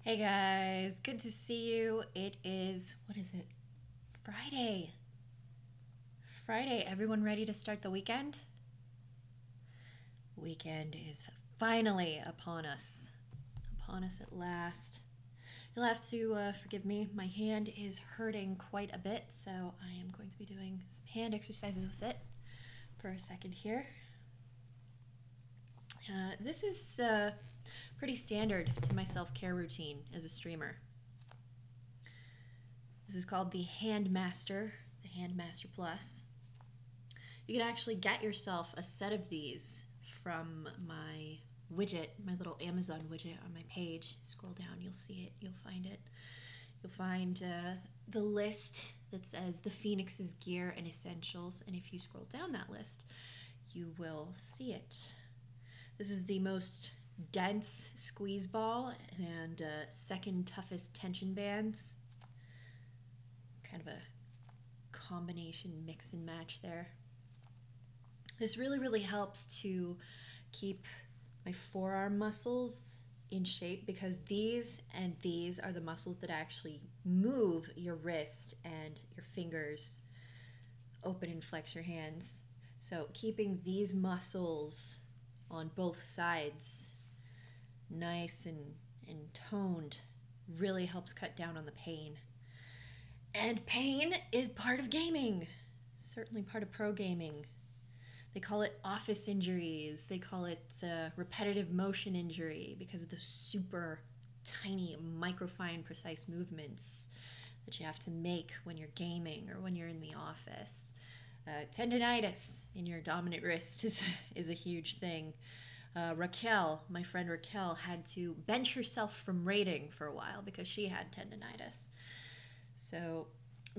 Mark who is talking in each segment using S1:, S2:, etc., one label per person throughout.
S1: Hey guys, good to see you. It is, what is it? Friday. Friday. Everyone ready to start the weekend? Weekend is finally upon us. Upon us at last. You'll have to forgive me. My hand is hurting quite a bit, so I am going to be doing some hand exercises with it for a second here. This is pretty standard to my self-care routine as a streamer. This is called the Handmaster, the Handmaster Plus. You can actually get yourself a set of these from my widget, my little Amazon widget on my page. Scroll down, you'll see it, you'll find it. You'll find the list that says the Phoenix's gear and essentials, and if you scroll down that list, you will see it. This is the most dense squeeze ball and second toughest tension bands. Kind of a combination mix and match there. This really helps to keep my forearm muscles in shape because these and these are the muscles that actually move your wrist and your fingers open and flex your hands. So keeping these muscles on both sides nice and toned really helps cut down on the pain. And pain is part of gaming, certainly part of pro gaming. They call it office injuries. They call it repetitive motion injury because of the super tiny, microfine, precise movements that you have to make when you're gaming or when you're in the office. Tendinitis in your dominant wrist is a huge thing. Raquel, my friend Raquel, had to bench herself from raiding for a while because she had tendinitis. So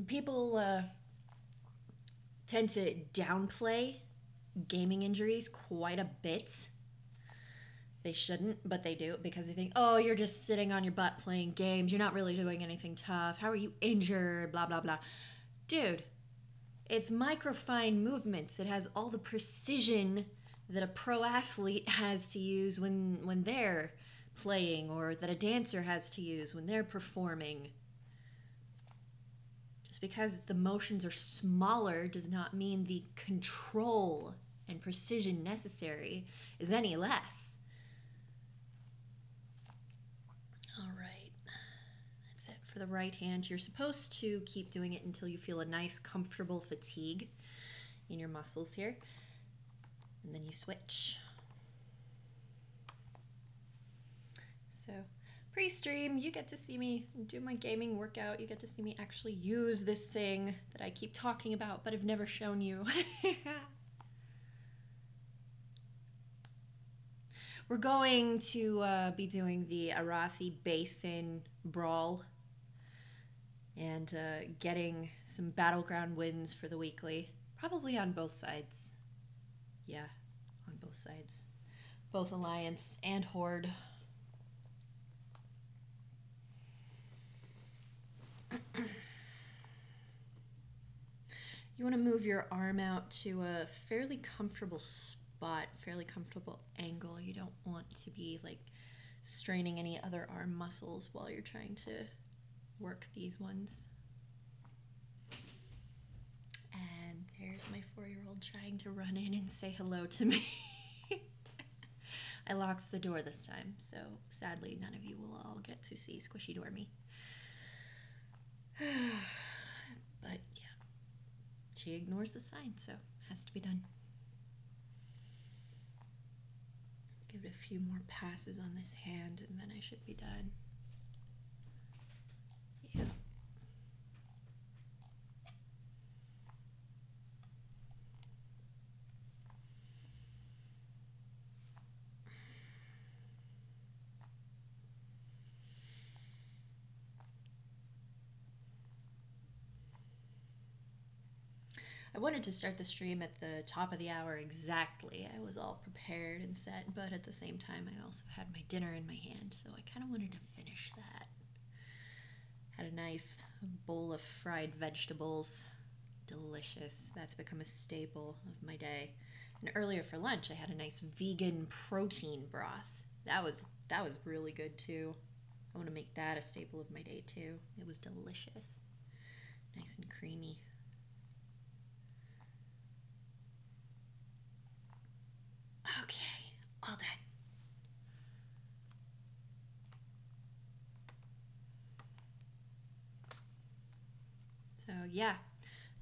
S1: people tend to downplay gaming injuries quite a bit. They shouldn't, but they do because they think, oh, you're just sitting on your butt playing games. You're not really doing anything tough. How are you injured? Blah, blah, blah. Dude, it's microfine movements. It has all the precision that a pro athlete has to use when they're playing or that a dancer has to use when they're performing. Just because the motions are smaller does not mean the control and precision necessary is any less. All right, that's it for the right hand. You're supposed to keep doing it until you feel a nice, comfortable fatigue in your muscles here. And then you switch. So pre-stream, you get to see me do my gaming workout. You get to see me actually use this thing that I keep talking about but have never shown you. We're going to be doing the Arathi Basin brawl and getting some battleground wins for the weekly. Probably on both sides. Yeah, on both sides. Both Alliance and Horde. You want to move your arm out to a fairly comfortable spot, fairly comfortable angle. You don't want to be like straining any other arm muscles while you're trying to work these ones. And there's my 4-year-old trying to run in and say hello to me. I locked the door this time, so sadly none of you will all get to see Squishy Dormy. But yeah, she ignores the sign, so it has to be done. Give it a few more passes on this hand and then I should be done. Yeah. I wanted to start the stream at the top of the hour exactly. I was all prepared and set, but at the same time I also had my dinner in my hand, so I kind of wanted to finish that. Had a nice bowl of fried vegetables. Delicious. That's become a staple of my day. And earlier for lunch I had a nice vegan protein broth. That was really good too. I want to make that a staple of my day too. It was delicious. Nice and creamy. Okay, all done. So yeah,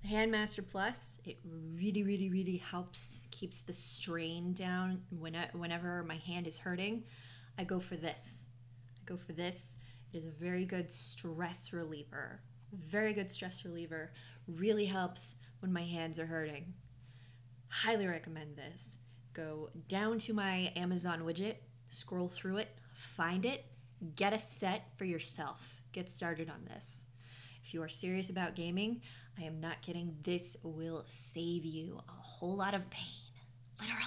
S1: the Handmaster Plus, it really helps, keeps the strain down. Whenever my hand is hurting, I go for this. It is a very good stress reliever. Very good stress reliever. Really helps when my hands are hurting. Highly recommend this. Go down to my Amazon widget, scroll through it, find it, get a set for yourself. Get started on this. If you are serious about gaming, I am not kidding, this will save you a whole lot of pain. Literally.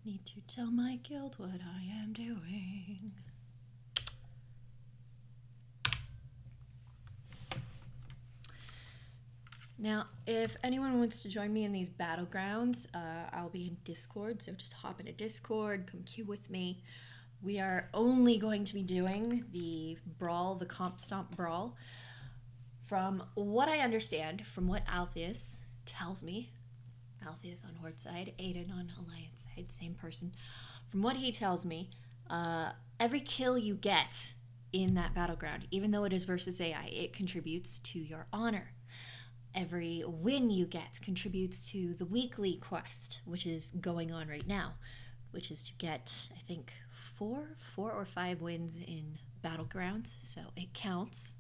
S1: Need to tell my guild what I am doing. Now, if anyone wants to join me in these battlegrounds, I'll be in Discord, so just hop into Discord, come queue with me. We are only going to be doing the brawl, the Stomp brawl. From what I understand, from what Alpheus tells me, Alpheus on Horde side, Aiden on Alliance side, same person. From what he tells me, every kill you get in that battleground, even though it is versus AI, it contributes to your honor. Every win you get contributes to the weekly quest, which is going on right now, which is to get, I think, four or five wins in battlegrounds, so it counts.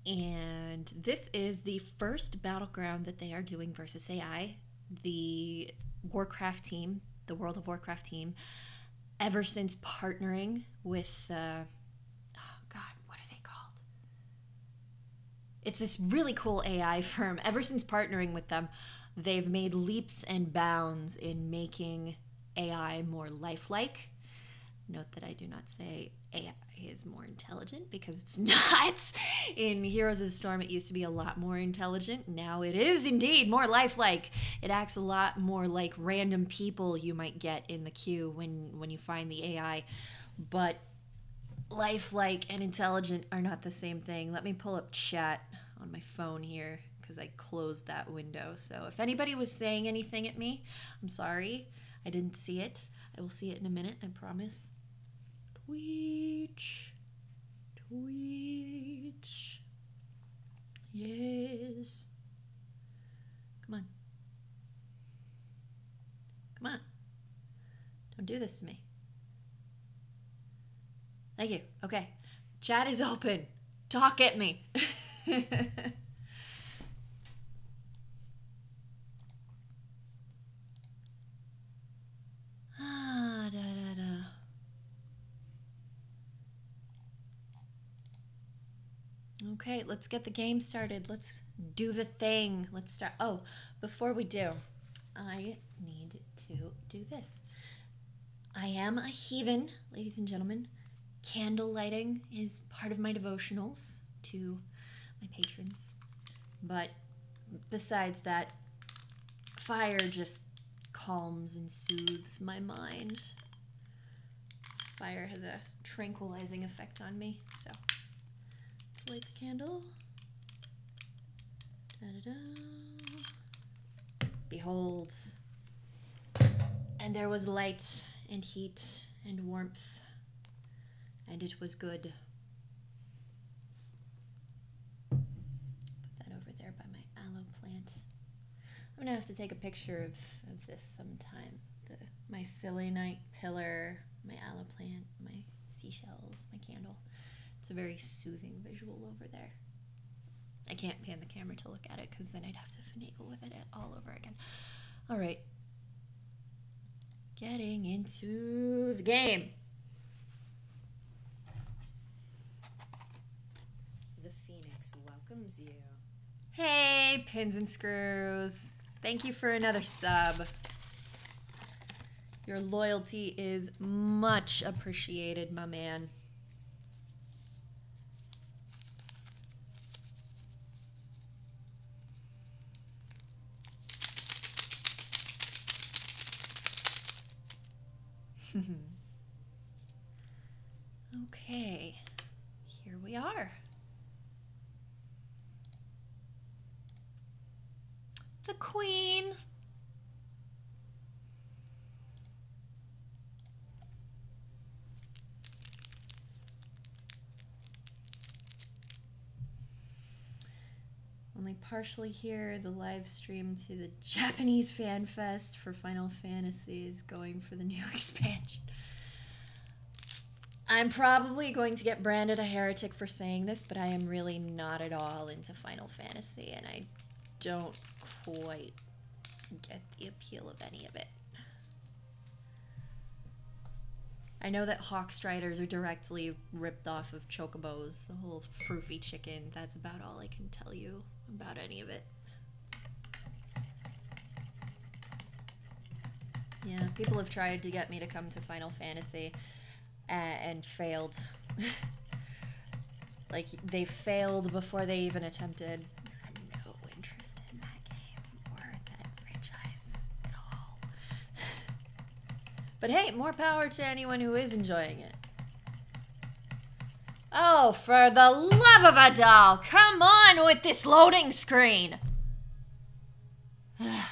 S1: And this is the first battleground that they are doing versus AI. The Warcraft team, the World of Warcraft team, ever since partnering with, oh God, what are they called? It's this really cool AI firm. Ever since partnering with them, they've made leaps and bounds in making AI more lifelike. Note that I do not say AI is more intelligent, because it's not. In Heroes of the Storm, it used to be a lot more intelligent. Now it is indeed more lifelike. It acts a lot more like random people you might get in the queue when you find the AI. But lifelike and intelligent are not the same thing. Let me pull up chat on my phone here, because I closed that window. So if anybody was saying anything at me, I'm sorry. I didn't see it. I will see it in a minute, I promise. Twitch. Yes. Come on. Don't do this to me. Thank you. Okay. Chat is open. Talk at me. Okay, let's get the game started. Let's do the thing. Let's start. Oh, before we do, I need to do this. I am a heathen, ladies and gentlemen. Candle lighting is part of my devotionals to my patrons. But besides that, fire just calms and soothes my mind. Fire has a tranquilizing effect on me, so let's light the candle. Da-da-da. Behold. And there was light and heat and warmth, and it was good. Put that over there by my aloe plant. I'm gonna have to take a picture of this sometime. My selenite pillar, my aloe plant, my seashells, my candle. It's a very soothing visual over there. I can't pan the camera to look at it, because then I'd have to finagle with it all over again. All right. Getting into the game.
S2: The Phoenix welcomes you.
S1: Hey, pins and screws. Thank you for another sub. Your loyalty is much appreciated, my man. Okay, here we are. The Queen. Only partially hear the live stream to the Japanese Fan Fest for Final Fantasy is going for the new expansion. I'm probably going to get branded a heretic for saying this, but I am really not at all into Final Fantasy, and I don't quite get the appeal of any of it. I know that Hawkstriders are directly ripped off of Chocobos, the whole froofy chicken. That's about all I can tell you about any of it. Yeah, people have tried to get me to come to Final Fantasy and failed. Like, they failed before they even attempted. I have no interest in that game or that franchise at all. But hey, more power to anyone who is enjoying it. Oh, for the love of a doll, come on with this loading screen. The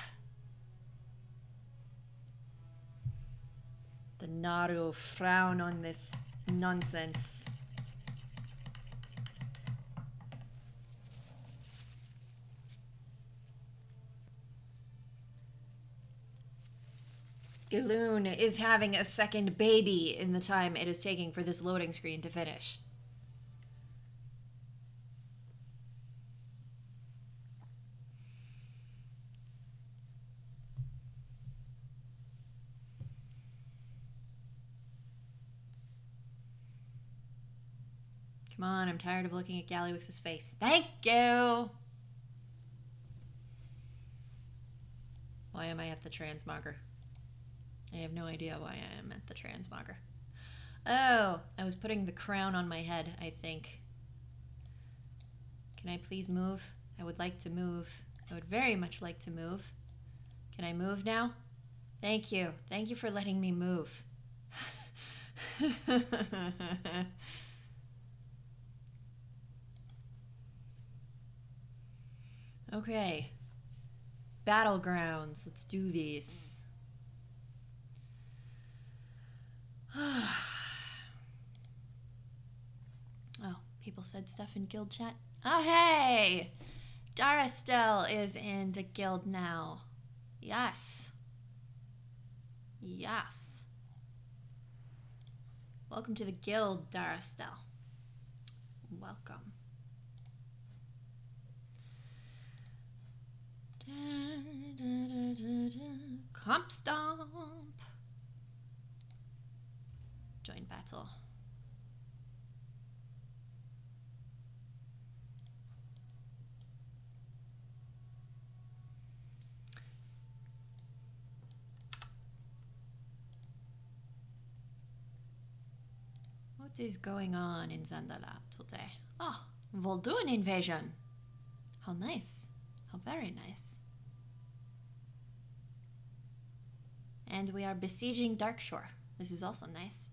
S1: Naru frown on this nonsense. Ilune is having a second baby in the time it is taking for this loading screen to finish. Come on, I'm tired of looking at Gallywix's face. Thank you! Why am I at the transmogger? I have no idea why I am at the transmogger. Oh, I was putting the crown on my head, I think. Can I please move? I would like to move. I would very much like to move. Can I move now? Thank you. Thank you for letting me move. Okay. Battlegrounds. Let's do these. Oh, people said stuff in guild chat. Oh, hey! Darastel is in the guild now. Yes. Yes. Welcome to the guild, Darastel. Welcome. Comp Stomp. Join battle. What is going on in Zandala today? Oh, Vol'dun invasion. How nice. How very nice. And we are besieging Darkshore. This is also nice.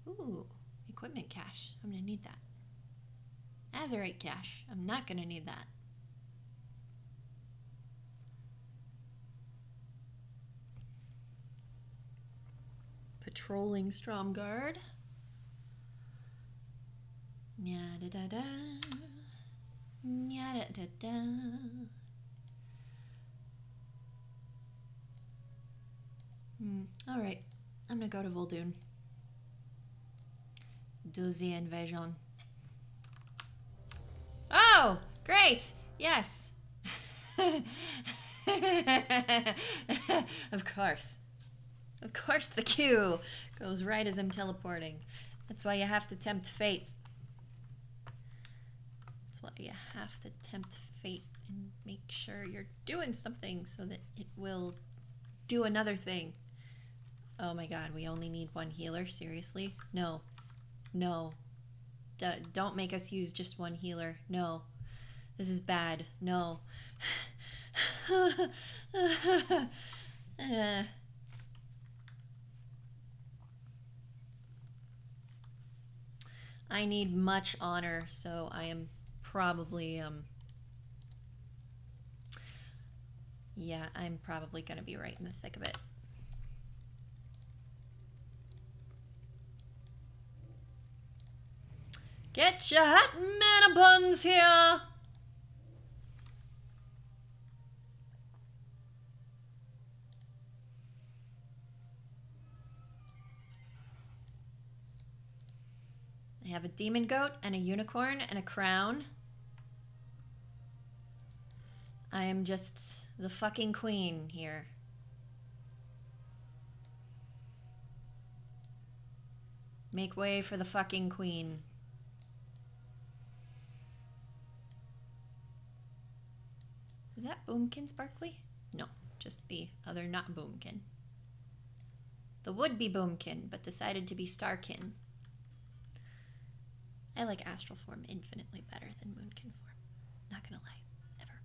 S1: Ooh, equipment cache. I'm gonna need that. Azurite cache. I'm not gonna need that. Patrolling Stromguard. Nya da da da. Nya da da da. Alright. I'm gonna go to Vol'dun. Do the invasion. Oh! Great! Yes! Of course. Of course the queue goes right as I'm teleporting. That's why you have to tempt fate. That's why you have to tempt fate and make sure you're doing something so that it will do another thing. Oh my god, we only need one healer? Seriously? No. No. Don't make us use just one healer. No. This is bad. No. I need much honor, so I am probably, yeah, I'm probably gonna be right in the thick of it. Get your hot mana buns here! I have a demon goat and a unicorn and a crown. I am just the fucking queen here. Make way for the fucking queen. Is that Boomkin Sparkly? No, just the other not Boomkin. The would-be Boomkin, but decided to be Starkin. I like Astral Form infinitely better than Moonkin Form. Not gonna lie, ever.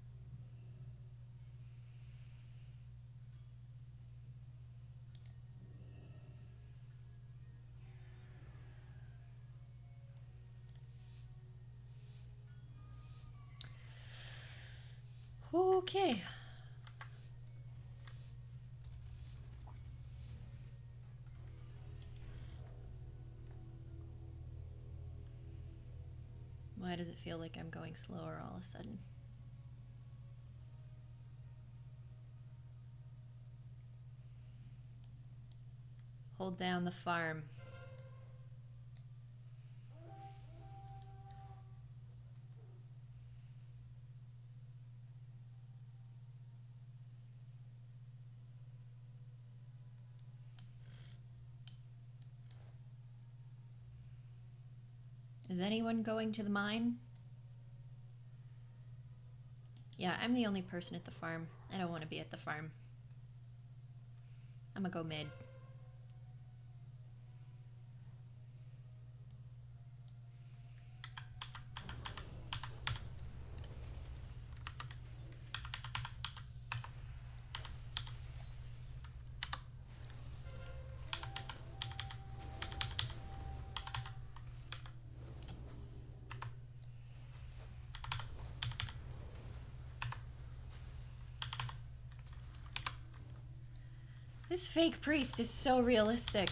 S1: Okay. Why does it feel like I'm going slower all of a sudden? Hold down the farm. Is anyone going to the mine? Yeah, I'm the only person at the farm. I don't want to be at the farm. I'm gonna go mid. This fake priest is so realistic.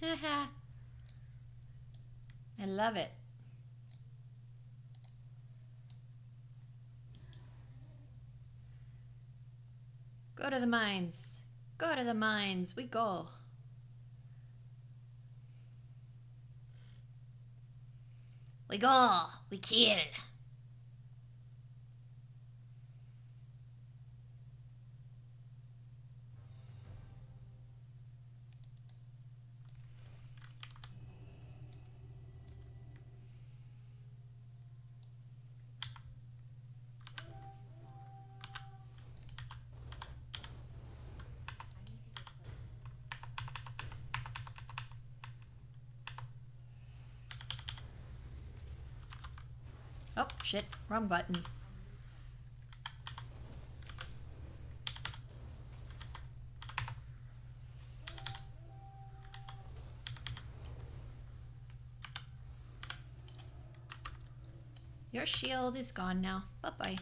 S1: Haha. I love it. Go to the mines. Go to the mines. We go. We go. We kill. Oh, shit. Wrong button. Your shield is gone now. Bye-bye.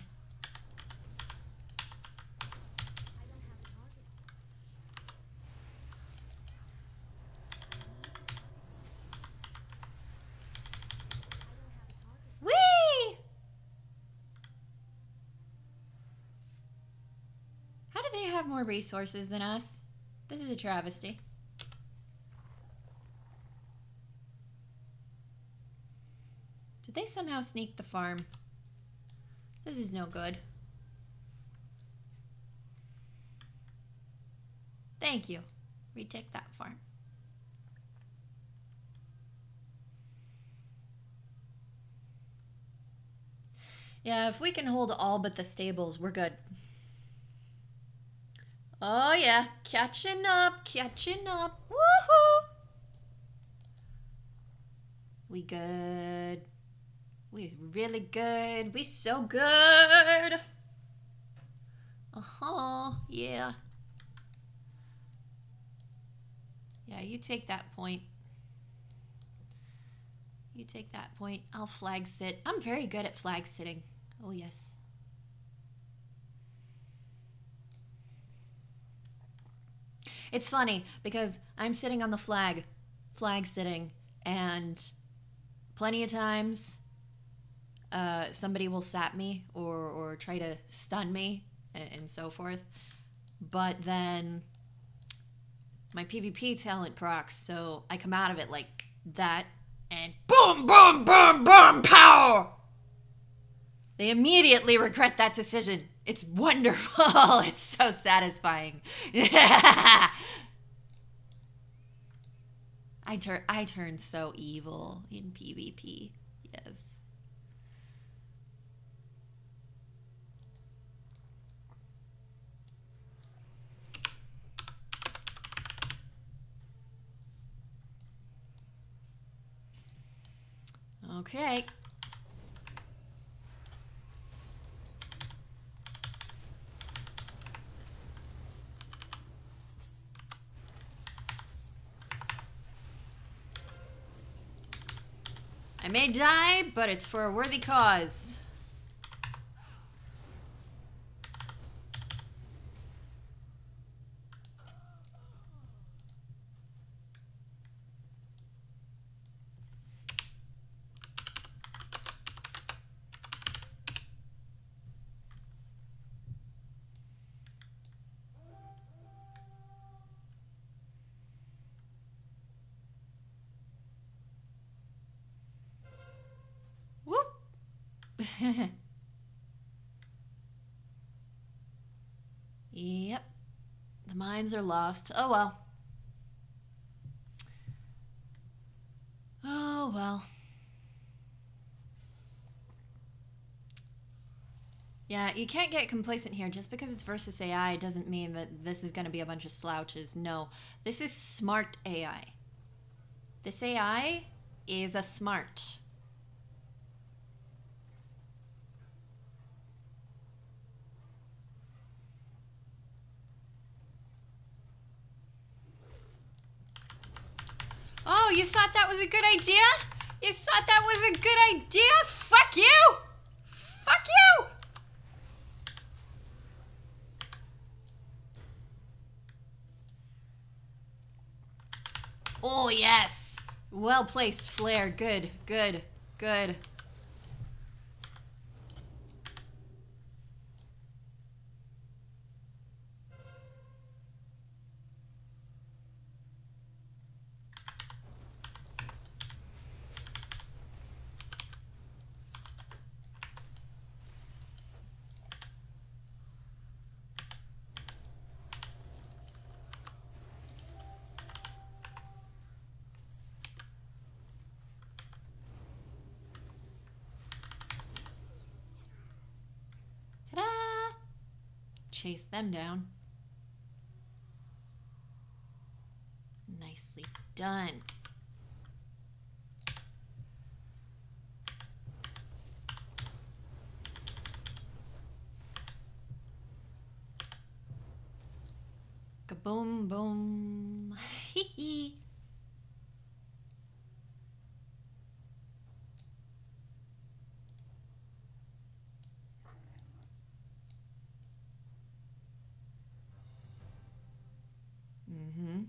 S1: More resources than us. This is a travesty. Did they somehow sneak the farm? This is no good. Thank you. Retake that farm. Yeah, if we can hold all but the stables, we're good. Oh yeah, catching up, catching up. Woohoo! We good. We really good. We so good. Uh-huh, yeah. Yeah, you take that point. You take that point. I'll flag sit. I'm very good at flag sitting. Oh, yes. It's funny because I'm sitting on the flag sitting, and plenty of times somebody will sap me or try to stun me and so forth. But then my PvP talent procs, so I come out of it like that, and boom, boom, boom, boom, pow! They immediately regret that decision. It's wonderful. It's so satisfying. I turn so evil in PvP. Yes. Okay. I may die, but it's for a worthy cause. Yep. The mines are lost. Oh well. Oh well. Yeah, you can't get complacent here. Just because it's versus AI doesn't mean that this is going to be a bunch of slouches. No, this is smart AI. This AI is a smart. Oh, you thought that was a good idea? You thought that was a good idea? Fuck you! Fuck you! Oh, yes. Well placed, Flare. Good, good, good. Ta-da! Chase them down. Nicely done. Kaboom, boom. Hee hee. Mm-hmm.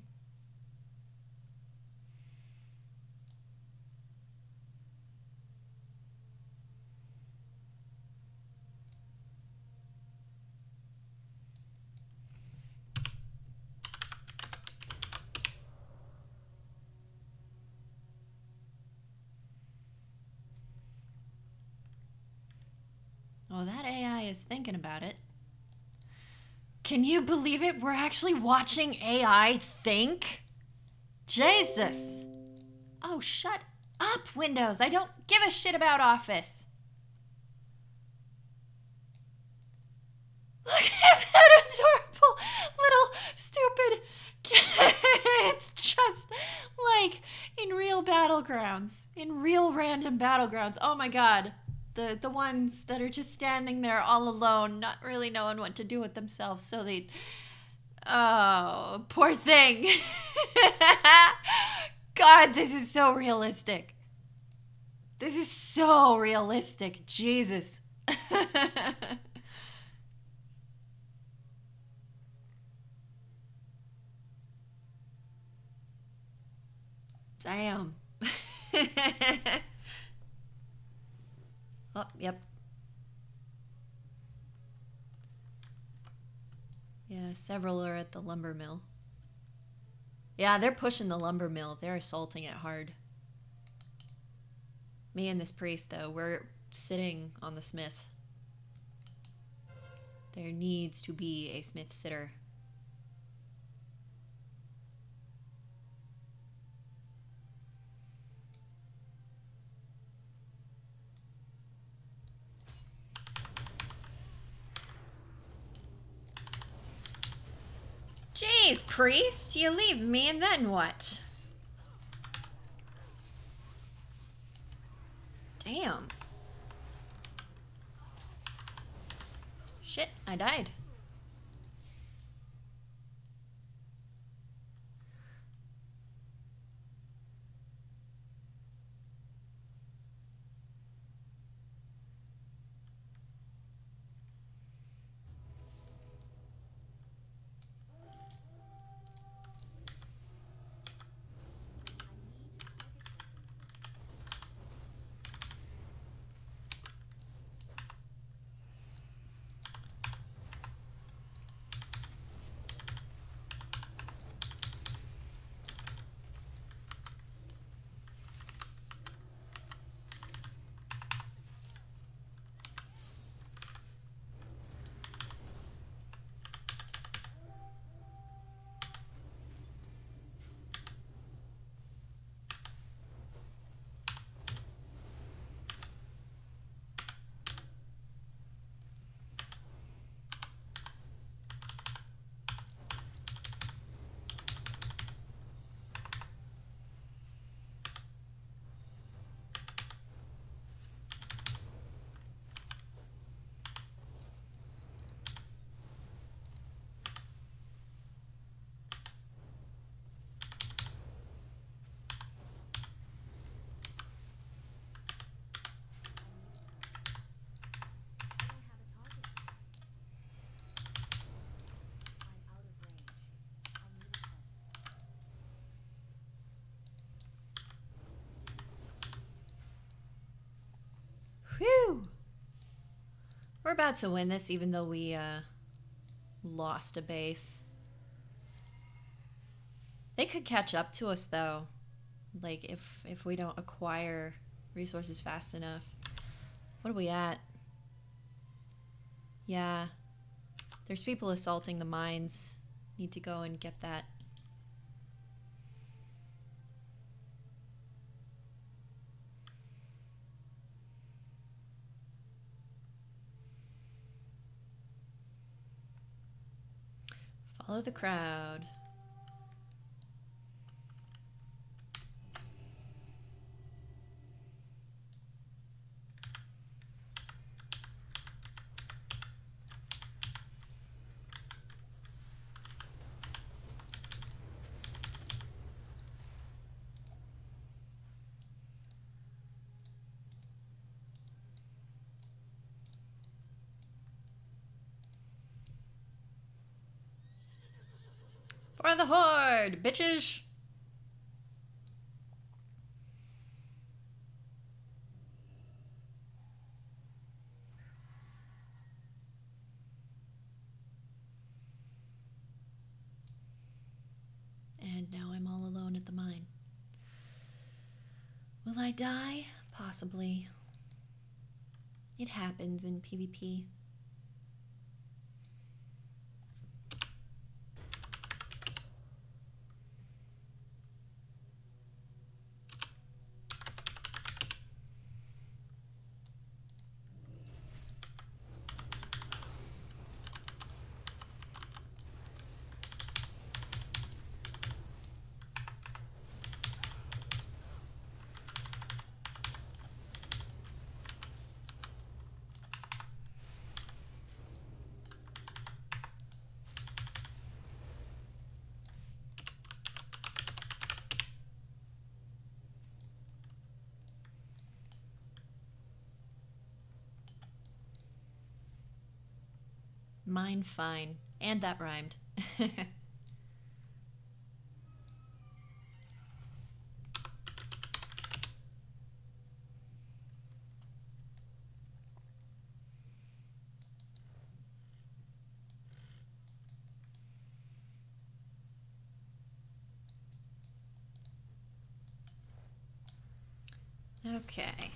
S1: Well, that AI is thinking about it. Can you believe it? We're actually watching AI think? Jesus. Oh, shut up, Windows. I don't give a shit about Office. Look at that adorable little stupid kid. It's just like in real battlegrounds. In real random battlegrounds. Oh my god. The ones that are just standing there all alone, not really knowing what to do with themselves, so they... Oh, poor thing. God, this is so realistic. This is so realistic. Jesus. Damn. Oh, yep. Yeah, several are at the lumber mill. Yeah, they're pushing the lumber mill. They're assaulting it hard. Me and this priest, though, we're sitting on the smith. There needs to be a smith sitter. Jeez, priest, you leave me and then what? Damn. Shit, I died. Whew. We're about to win this, even though we lost a base. They could catch up to us, though. Like, if we don't acquire resources fast enough. What are we at? Yeah. There's people assaulting the mines. Need to go and get that. Follow the crowd. For the horde, bitches! And now I'm all alone at the mine. Will I die? Possibly. It happens in PvP. Mine fine. And that rhymed. Okay.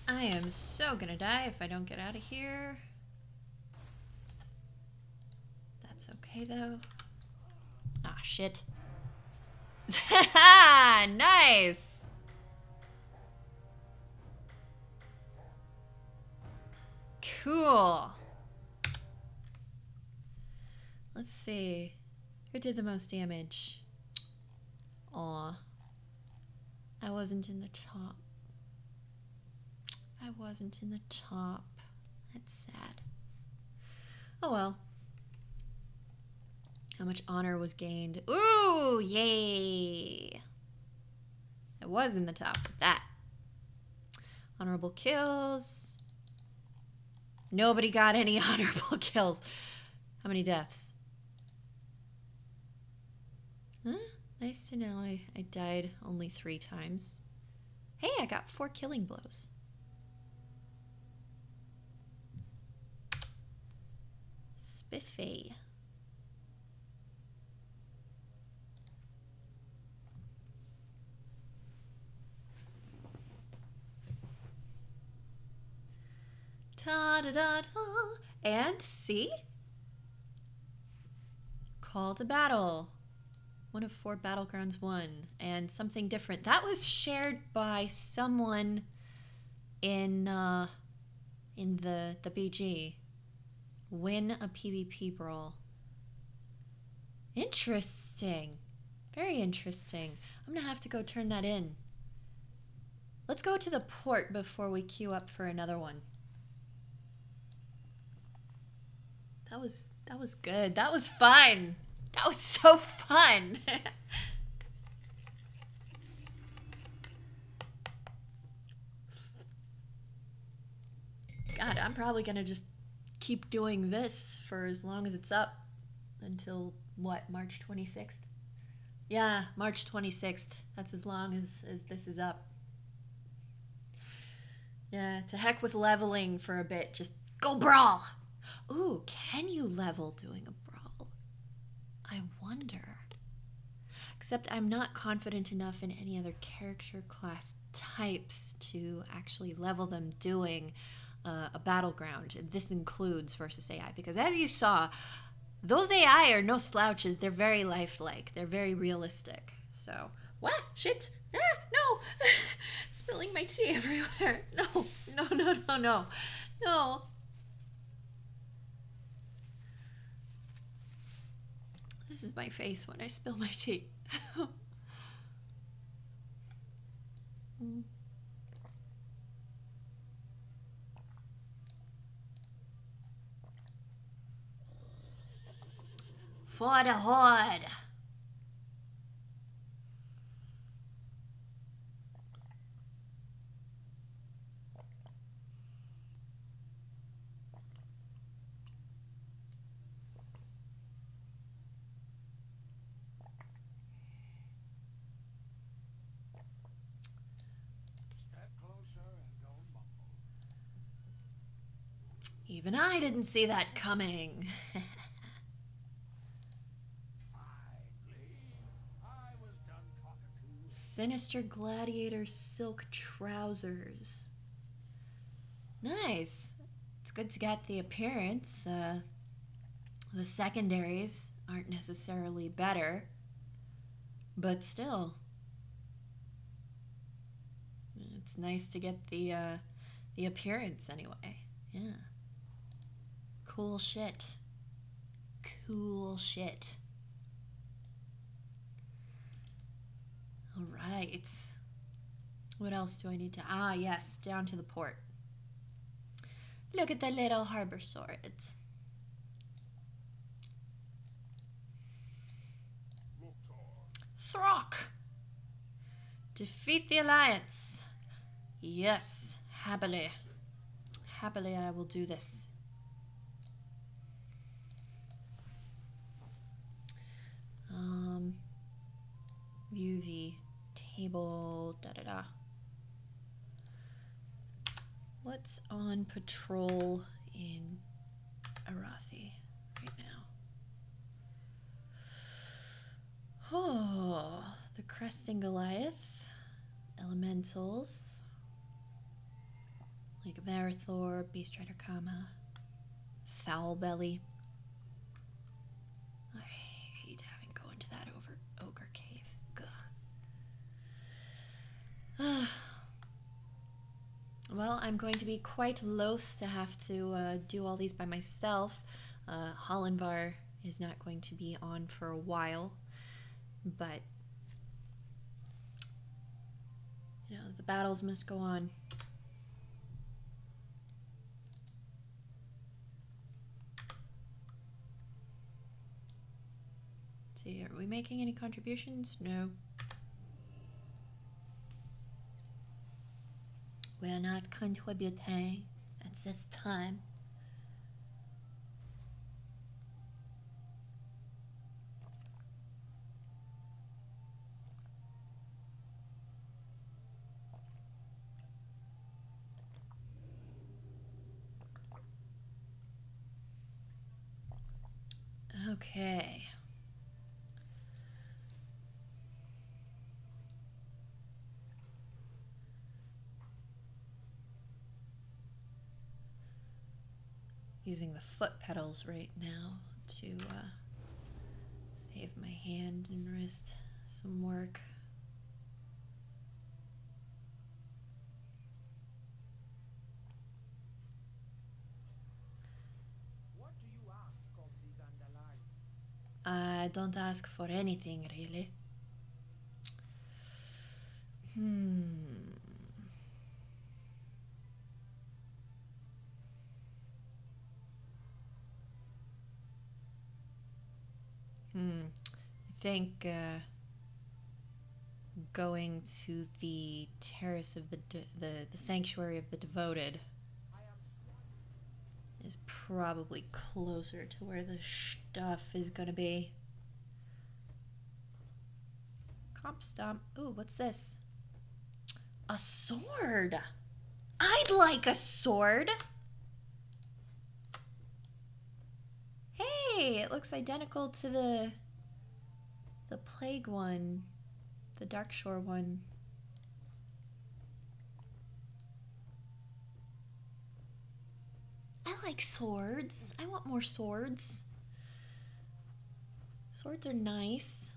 S1: I am so gonna die if I don't get out of here. That's okay though. Ah, shit. Nice! Cool. Let's see. Who did the most damage? Aw. I wasn't in the top. I wasn't in the top. That's sad. Oh well. How much honor was gained? Ooh, yay! I was in the top with that. Honorable kills. Nobody got any honorable kills. How many deaths? Huh? Nice to know I died only 3 times. Hey, I got 4 killing blows. Spiffy. Ta-da-da-da. And see? Call to battle. 1 of 4 battlegrounds won. And something different. That was shared by someone in the BG. Win a PvP brawl. Interesting. Very interesting. I'm gonna have to go turn that in. Let's go to the port before we queue up for another one. That was good. That was fun. That was so fun. God, I'm probably gonna just keep doing this for as long as it's up until what, March 26th? Yeah, March 26th. That's as long as this is up. Yeah, to heck with leveling for a bit. Just go brawl. Ooh, can you level doing a brawl? I wonder. Except I'm not confident enough in any other character class types to actually level them doing a battleground. This includes versus AI, because as you saw, those AI are no slouches. They're very lifelike. They're very realistic. So, what? Shit! Ah, no! Spilling my tea everywhere. No, no, no, no, no, no. This is my face when I spill my tea. For the horde. Even I didn't see that coming. Sinister Gladiator silk trousers. Nice. It's good to get the appearance. The secondaries aren't necessarily better, but still, it's nice to get the appearance anyway. Yeah. Cool shit. Cool shit. All right. What else do I need to... Ah, yes, down to the port. Look at the little harbor swords. Throck! Defeat the Alliance. Yes, happily. Happily I will do this. View the table, da-da-da. What's on patrol in Arathi right now? Oh, the Cresting Goliath, Elementals, like Varathor, Beast Rider Kama, Foul Belly. I hate having to go into that ogre cave. Ugh. Well, I'm going to be quite loath to have to do all these by myself. Hollandvar is not going to be on for a while, but you know, the battles must go on. Let's see, are we making any contributions? No. We're not contributing at this time. Okay. Using the foot pedals right now to save my hand and wrist some work.
S3: What do you ask of these underlying?
S1: I don't ask for anything, really. I think going to the terrace of the sanctuary of the devoted is probably closer to where the stuff is gonna be. Comp Stomp. Ooh, what's this? A sword. I'd like a sword. Hey, it looks identical to the plague one, the Darkshore one. I like swords. I want more swords. Swords are nice.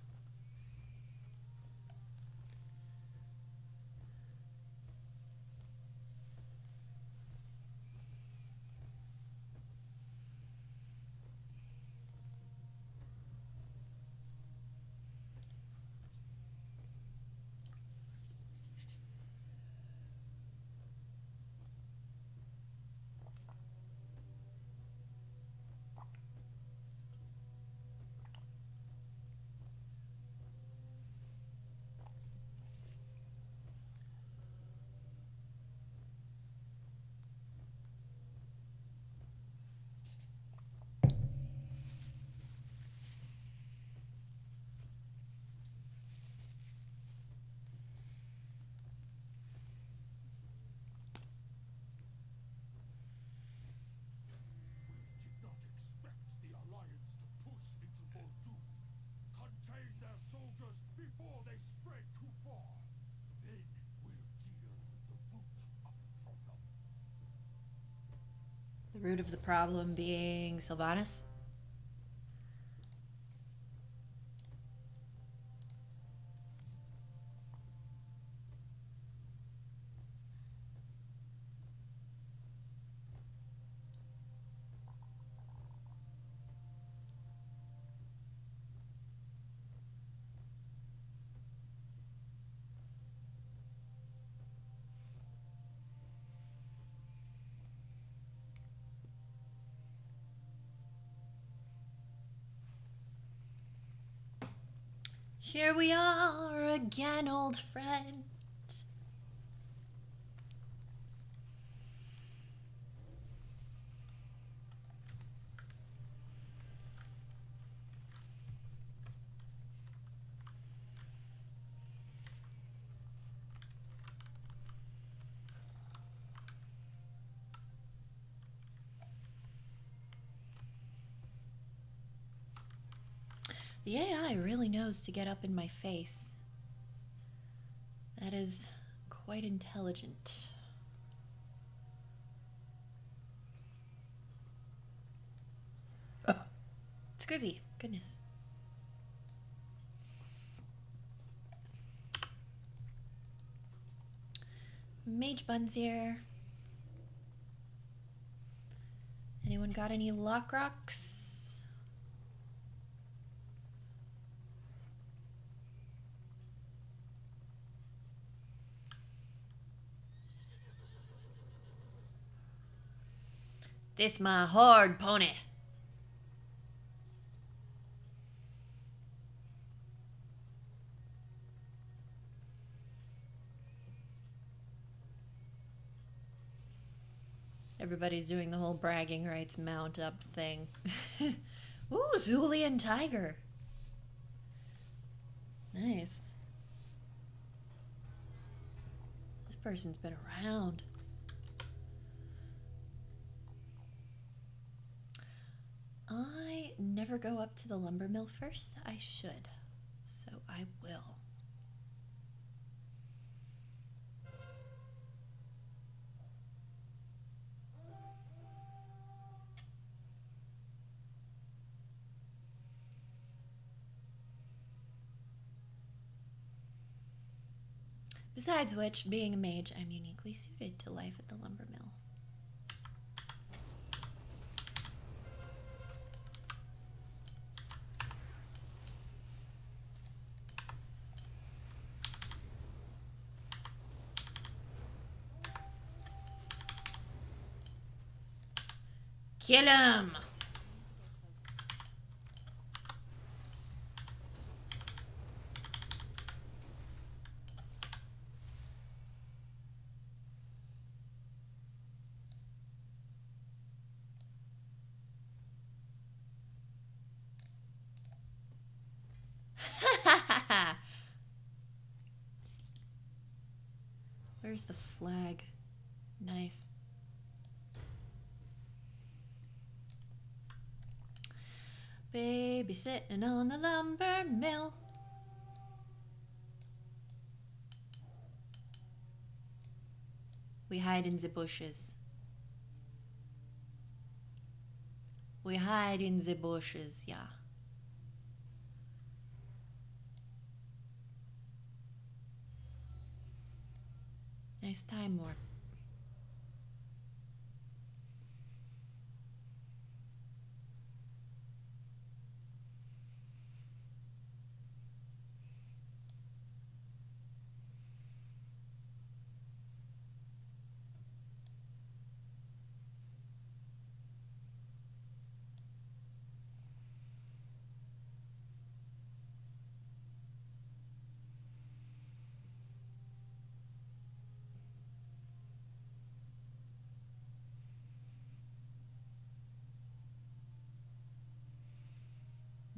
S1: Root of the problem being Sylvanas. Here we are again, old friend. The AI really knows to get up in my face. That is quite intelligent. Excuse, goodness. Mage buns here. Anyone got any lock rocks? This my hard pony. Everybody's doing the whole bragging rights mount up thing. Ooh, Zulian tiger. Nice. This person's been around. I never go up to the lumber mill first. I should. So I will. Besides which, being a mage, I'm uniquely suited to life at the lumber mill. Kill him! Where's the flag? Nice. Baby sitting on the lumber mill. We hide in the bushes. We hide in the bushes, yeah. Nice time warp.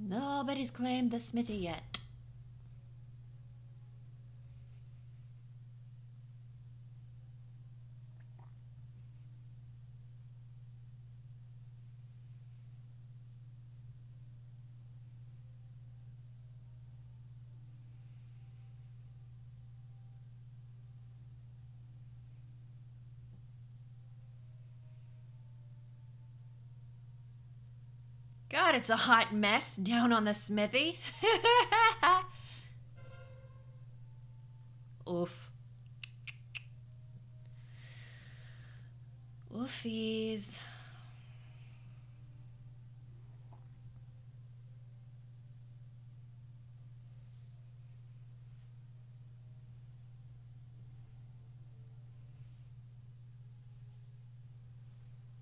S1: Nobody's claimed the smithy yet. God, it's a hot mess down on the smithy. Oof. Oofies.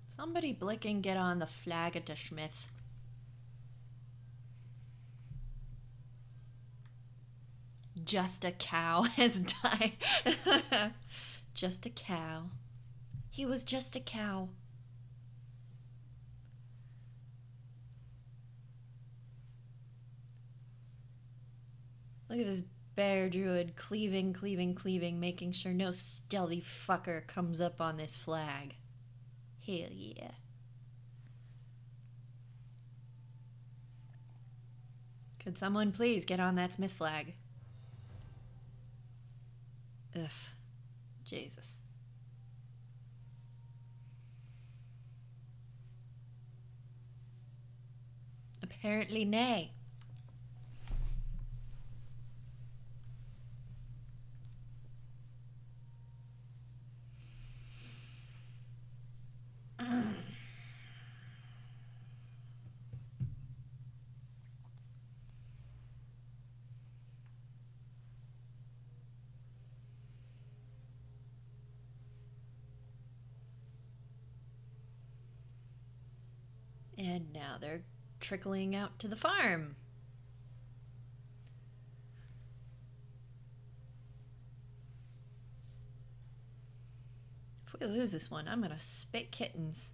S1: Somebody blick and get on the flag at the Schmith. Just a cow has died. Just a cow. He was just a cow. Look at this bear druid cleaving, making sure no stealthy fucker comes up on this flag. Hell yeah. Could someone please get on that Smith flag? Ugh. Jesus. Apparently nay. And now they're trickling out to the farm. If we lose this one, I'm gonna spit kittens.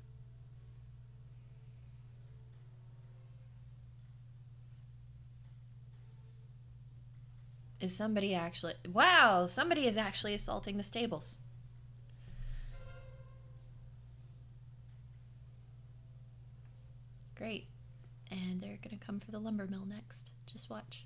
S1: Is somebody actually... Wow! Somebody is actually assaulting the stables. Great. And they're gonna come for the lumber mill next. Just watch.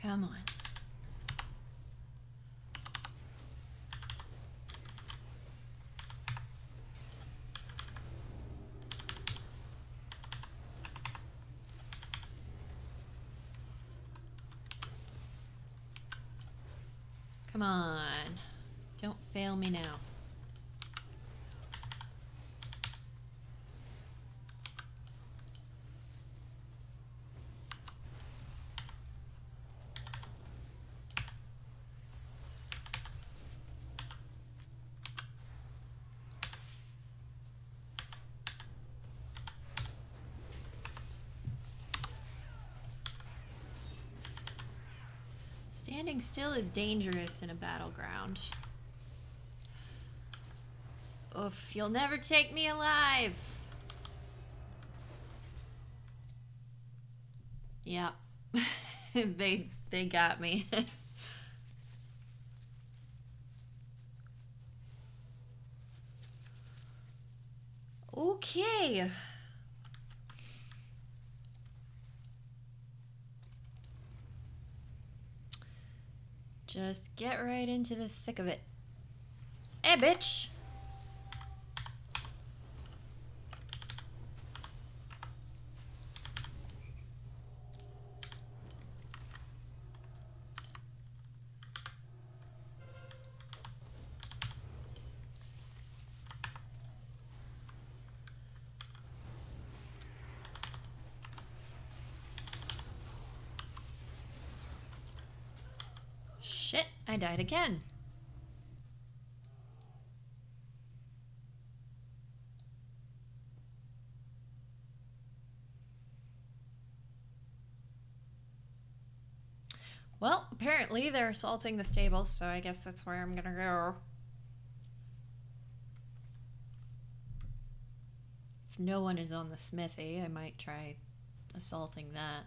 S1: Come on. Come on. Don't fail me now. Standing still is dangerous in a battleground. Oof, you'll never take me alive. Yep. they got me. Okay. Just get right into the thick of it. Hey, bitch! Shit, I died again. Well, apparently they're assaulting the stables, so I guess that's where I'm gonna go. If no one is on the smithy, I might try assaulting that.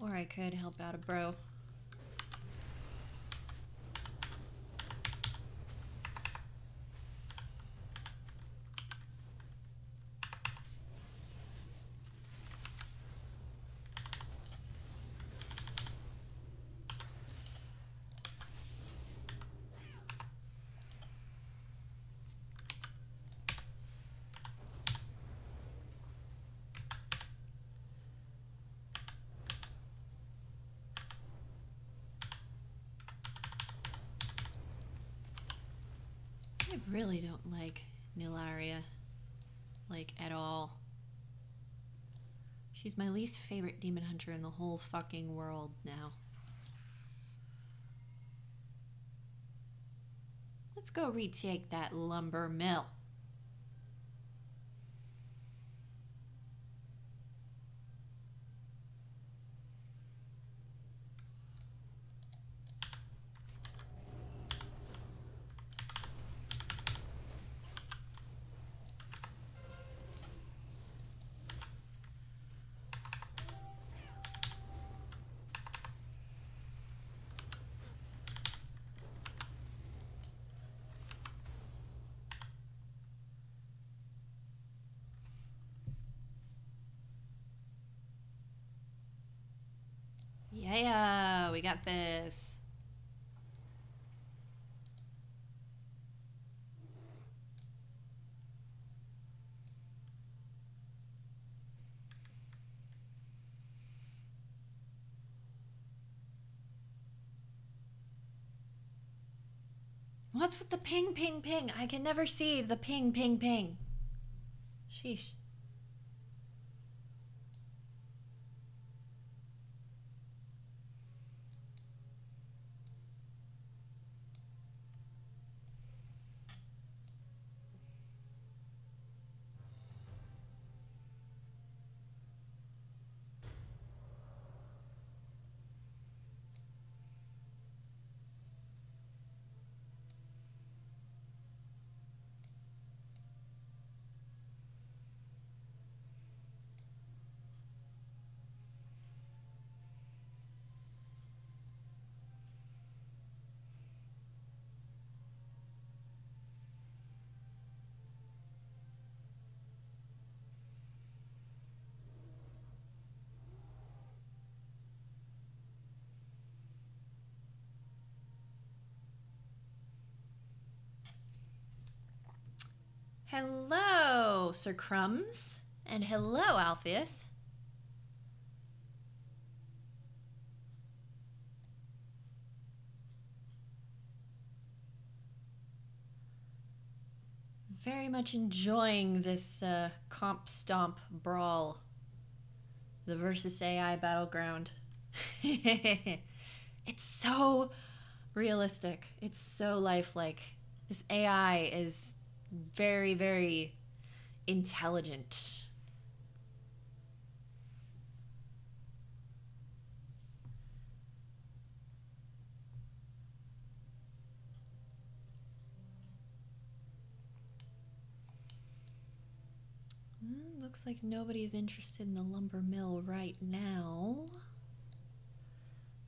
S1: Or I could help out a bro. I really don't like Nilaria, like, at all. She's my least favorite demon hunter in the whole fucking world now. Let's go retake that lumber mill. Yeah, we got this. What's with the ping, ping, ping? I can never see the ping, ping, ping. Sheesh. Hello, Sir Crumbs. And hello, Alpheus. Very much enjoying this comp stomp brawl. The versus AI battleground. It's so realistic. It's so lifelike. This AI is very, very intelligent. Looks like nobody's interested in the lumber mill right now.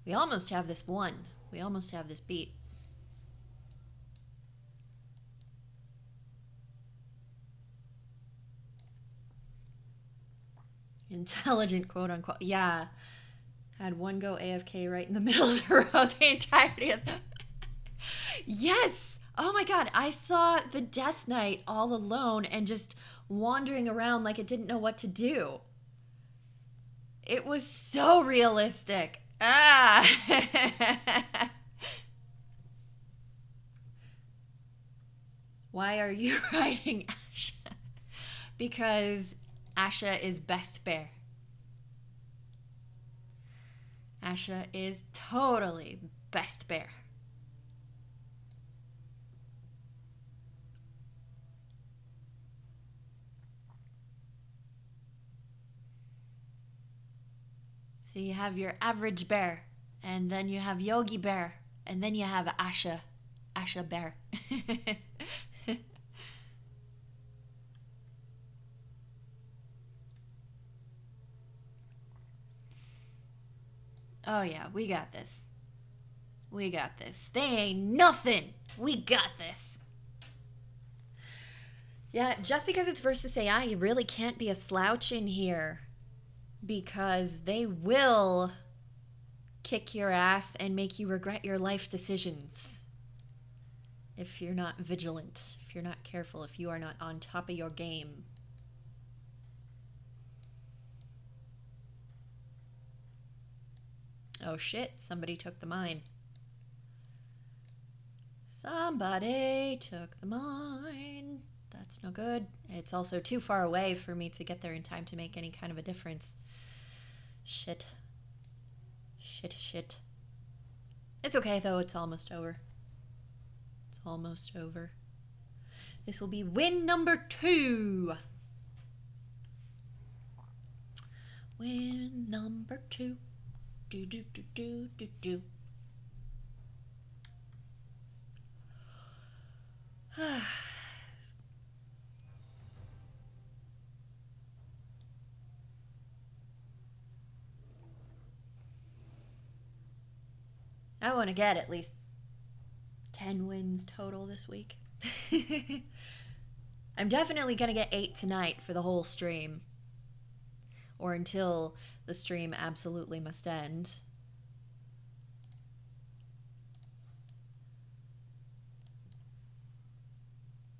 S1: We almost have this won. We almost have this beat. Intelligent, quote unquote. Yeah. Had one go AFK right in the middle of the road the entirety of them. Yes! Oh my god, I saw the Death Knight all alone and just wandering around like it didn't know what to do. It was so realistic. Ah! Why are you riding Asha? Because Asha is best bear. Asha is totally best bear. So you have your average bear, and then you have Yogi Bear, and then you have Asha Bear. Oh yeah, we got this. We got this. They ain't nothing. We got this. Yeah, just because it's versus AI, you really can't be a slouch in here. Because they will kick your ass and make you regret your life decisions. If you're not vigilant, if you're not careful, if you are not on top of your game. Oh shit, somebody took the mine. Somebody took the mine. That's no good. It's also too far away for me to get there in time to make any kind of a difference. Shit. Shit, shit. It's okay though, it's almost over. It's almost over. This will be win number 2. Win number 2. Do do do do do do. I want to get at least 10 wins total this week. I'm definitely going to get 8 tonight for the whole stream. Or until the stream absolutely must end.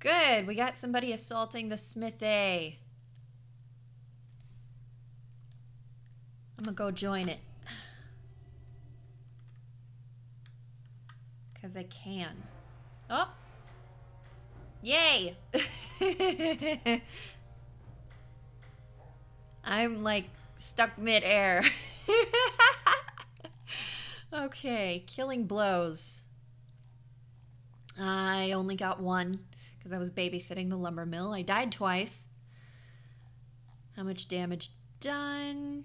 S1: Good, we got somebody assaulting the smithy. I'm gonna go join it. Because I can. Oh! Yay! I'm like stuck mid-air. Okay, killing blows. I only got 1 because I was babysitting the lumber mill. I died twice. How much damage done?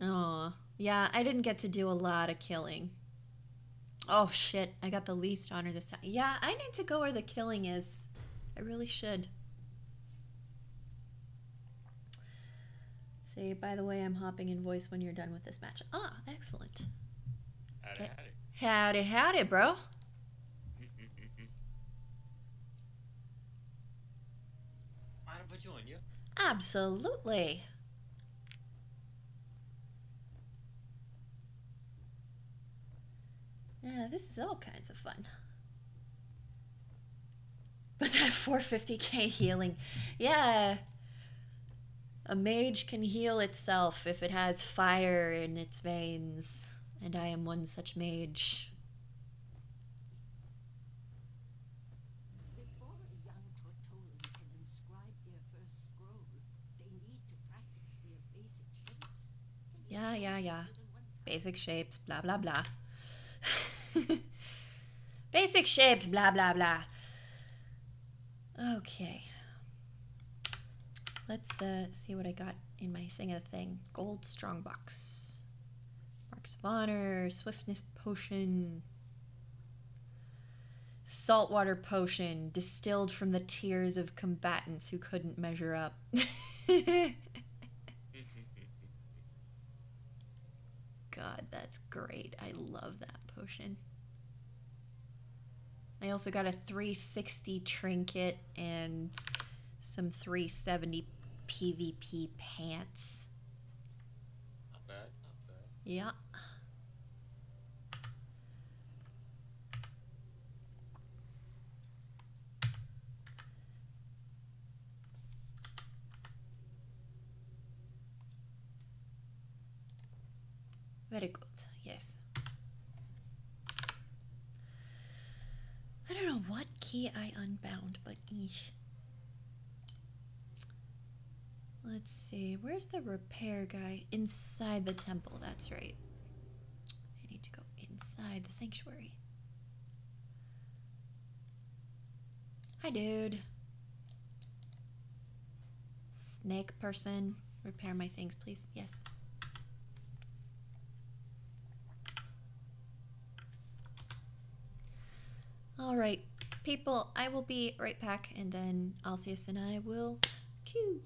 S1: Oh, yeah, I didn't get to do a lot of killing. Oh shit, I got the least honor this time. Yeah, I need to go where the killing is. I really should. Say, by the way, I'm hopping in voice when you're done with this match. Ah, excellent.
S4: Howdy, howdy.
S1: Howdy, howdy, bro.
S4: Mind if I join you?
S1: Absolutely. Yeah, this is all kinds of fun. But that 450k healing, yeah. A mage can heal itself if it has fire in its veins, and I am one such mage.
S5: Before a young Tortolan can inscribe their first scroll, they need to practice their basic shapes.
S1: Yeah. Basic shapes, blah, blah, blah. Basic shapes, blah, blah, blah. Okay. Let's see what I got in my thing. Gold strongbox. Marks of honor, swiftness potion. Saltwater potion, distilled from the tears of combatants who couldn't measure up. God, that's great. I love that potion. I also got a 360 trinket and some 370 PvP pants.
S4: Not bad, not bad.
S1: Yeah. Very good, yes. I don't know what key I unbound, but eesh. Let's see, where's the repair guy? Inside the temple, that's right. I need to go inside the sanctuary. Hi, dude. Snake person, repair my things, please. Yes. Alright, people, I will be right back, and then Altheus and I will queue.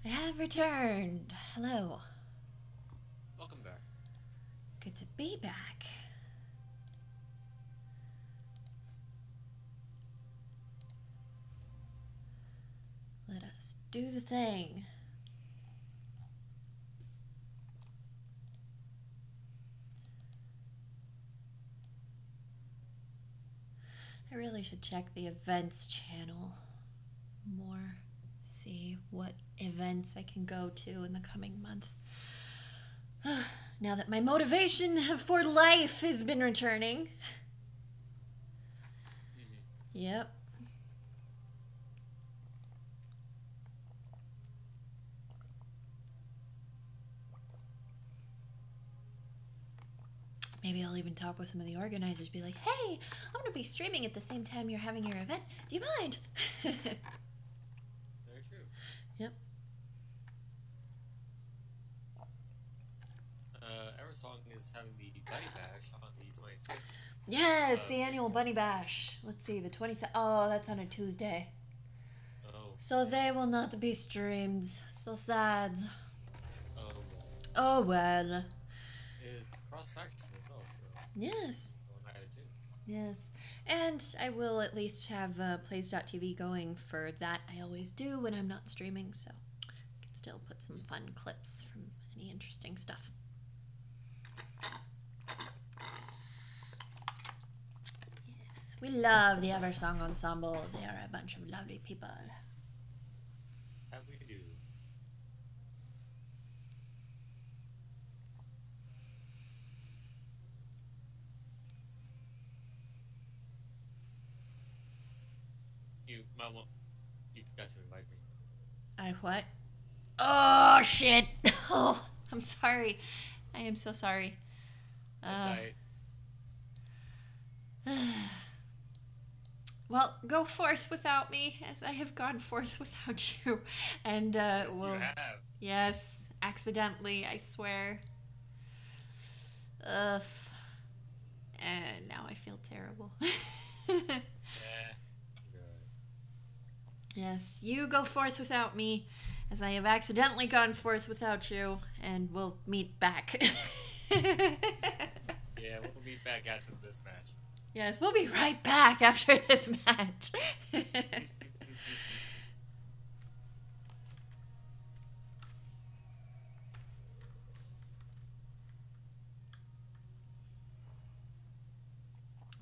S1: I have returned. Hello.
S4: Welcome back.
S1: Good to be back. Just do the thing. I really should check the events channel more. See what events I can go to in the coming month. Now that my motivation for life has been returning. Yep. Maybe I'll even talk with some of the organizers, be like, hey, I'm going to be streaming at the same time you're having your event. Do you mind?
S4: Very true.
S1: Yep.
S4: Eversong is having the Bunny Bash on the 26th.
S1: Yes, the annual Bunny Bash. Let's see, the 27th. Oh, that's on a Tuesday.
S4: Oh.
S1: So they will not be streamed. So sad.
S4: Oh, well.
S1: Oh, well.
S4: It's cross-faction as well, so...
S1: Yes.
S4: Well, I do.
S1: Yes. And I will at least have plays.tv going for that. I always do when I'm not streaming, so I can still put some fun clips from any interesting stuff. Yes, we love the Eversong Ensemble. They are a bunch of lovely people.
S4: That we do. You got to invite me.
S1: I what? Oh, shit. Oh, I'm sorry. I am so sorry.
S4: That's
S1: Well, go forth without me, as I have gone forth without you. And,
S4: yes,
S1: we'll...
S4: you have.
S1: Yes, accidentally, I swear. Ugh. And now I feel terrible.
S4: Yeah.
S1: Yes, you go forth without me, as I have accidentally gone forth without you, and we'll meet back.
S4: Yeah, we'll meet back after this match.
S1: Yes, we'll be right back after this match.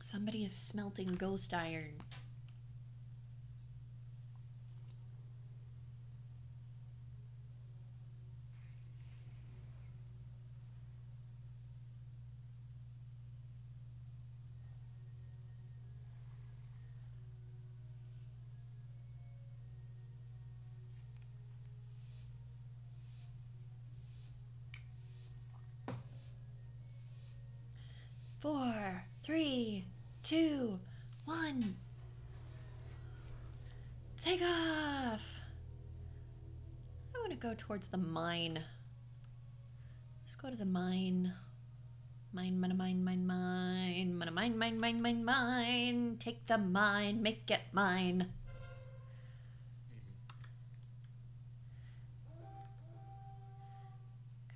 S1: Somebody is smelting ghost iron. Four, three, two, one. Take off. I want to go towards the mine. Let's go to the mine. Mine, mine, mine, mine, mine, mine, mine, mine, mine, mine, mine. Take the mine, make it mine.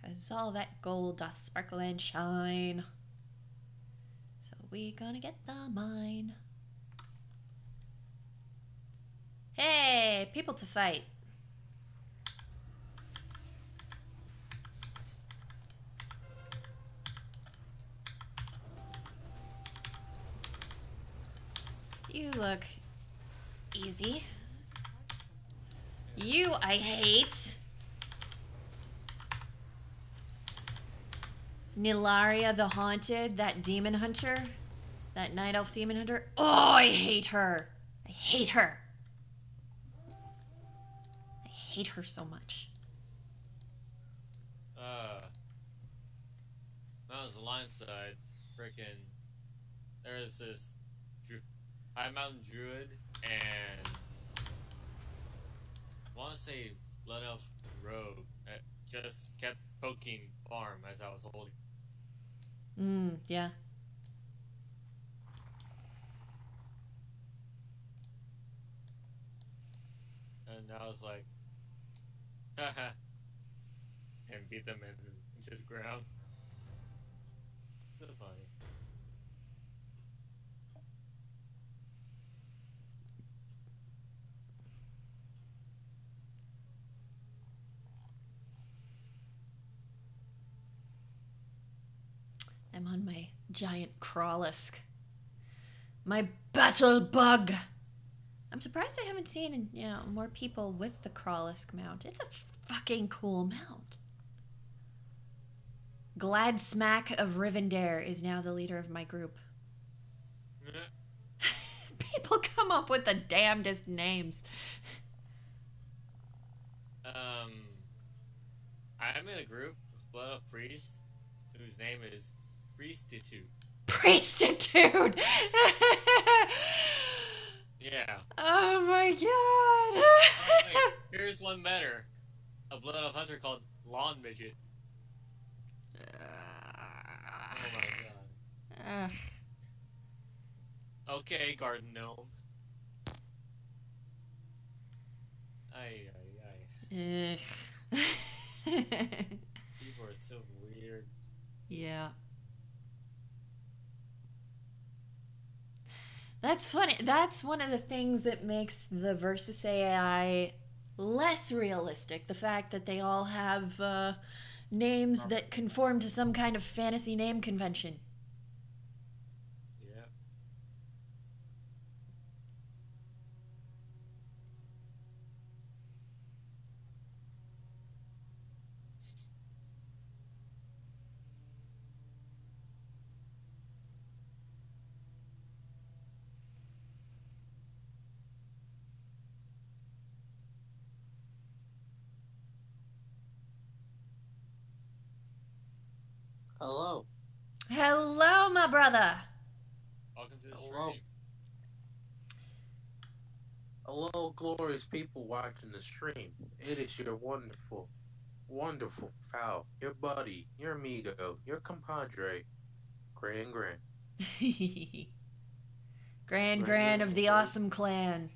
S1: Cause all that gold doth sparkle and shine. So we gonna get the mine. Hey, people to fight. You look easy. You I hate. Nilaria the Haunted, that demon hunter. That night elf demon hunter. Oh, I hate her. I hate her. I hate her so much.
S4: That was the line side. Frickin' there's this High Mountain Druid and I want to say Blood Elf Rogue that just kept poking farm as I was holding.
S1: Yeah.
S4: And I was like, haha, and beat them into the ground. So funny.
S1: I'm on my giant Crawlisk. My battle bug! I'm surprised I haven't seen, more people with the Crawlisk mount. It's a fucking cool mount. Glad Smack of Rivendare is now the leader of my group. People come up with the damnedest names.
S4: I'm in a group with Blood of Priests whose name is Priestitude.
S1: Priestitude!
S4: Yeah.
S1: Oh my god!
S4: Oh, wait, here's one better. A Blood of Hunter called Lawn Midget. Oh my god. Okay, Garden Gnome. Ay. People are so weird.
S1: Yeah. That's funny. That's one of the things that makes the Versus AI less realistic. The fact that they all have names that conform to some kind of fantasy name convention.
S4: Yeah.
S6: Hello.
S1: Hello, my brother.
S4: Welcome to the
S6: Hello.
S4: stream.
S6: Hello, glorious people watching the stream. It is your wonderful, wonderful pal, your buddy, your amigo, your compadre, Gran.
S1: Gran of the Awesome Clan.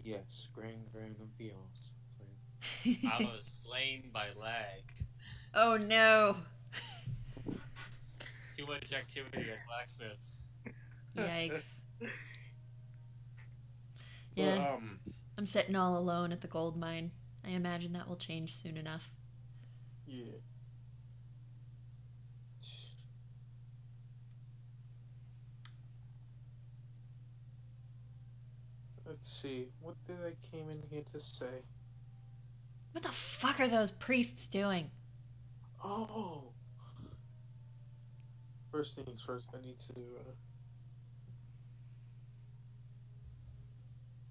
S6: Yes, Gran of the Awesome Clan.
S4: I was slain by lag.
S1: Oh no.
S4: Too much activity at Blacksmith.
S1: Yikes.
S6: But,
S1: Yeah. I'm sitting all alone at the gold mine. I imagine that will change soon enough.
S6: yeah. Let's see, what did I came in here to say?
S1: What the fuck are those priests doing?
S6: Oh! First things first, I need to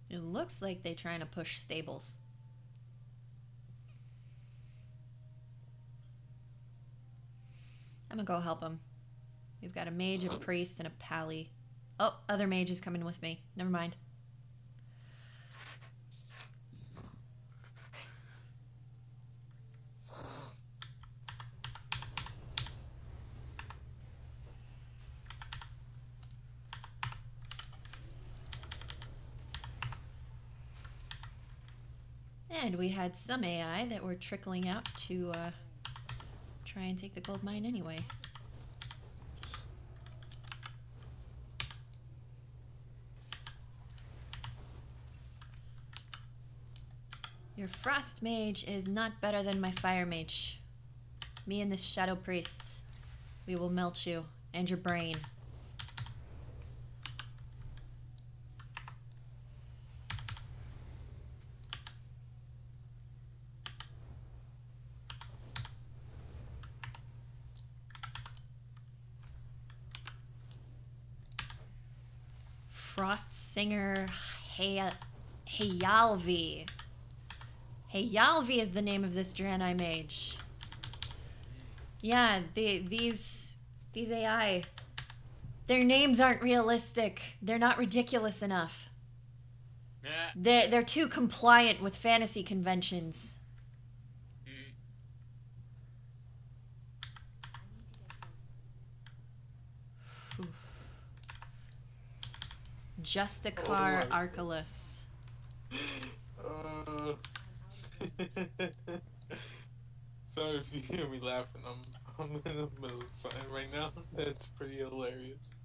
S1: It looks like they're trying to push stables. I'm gonna go help them. We've got a mage, a priest, and a pally. Oh, other mage is coming with me. Never mind. And we had some AI that were trickling out to try and take the gold mine anyway. Your frost mage is not better than my fire mage. Me and this shadow priest, we will melt you and your brain. Frost Singer Hayalvi. Hayalvi is the name of this Draenei mage. Yeah, these AI, their names aren't realistic. They're not ridiculous enough.
S4: Yeah.
S1: They're too compliant with fantasy conventions. Justicar Archelaus.
S6: Sorry if you hear me laughing. I'm in the middle of something right now. That's pretty hilarious.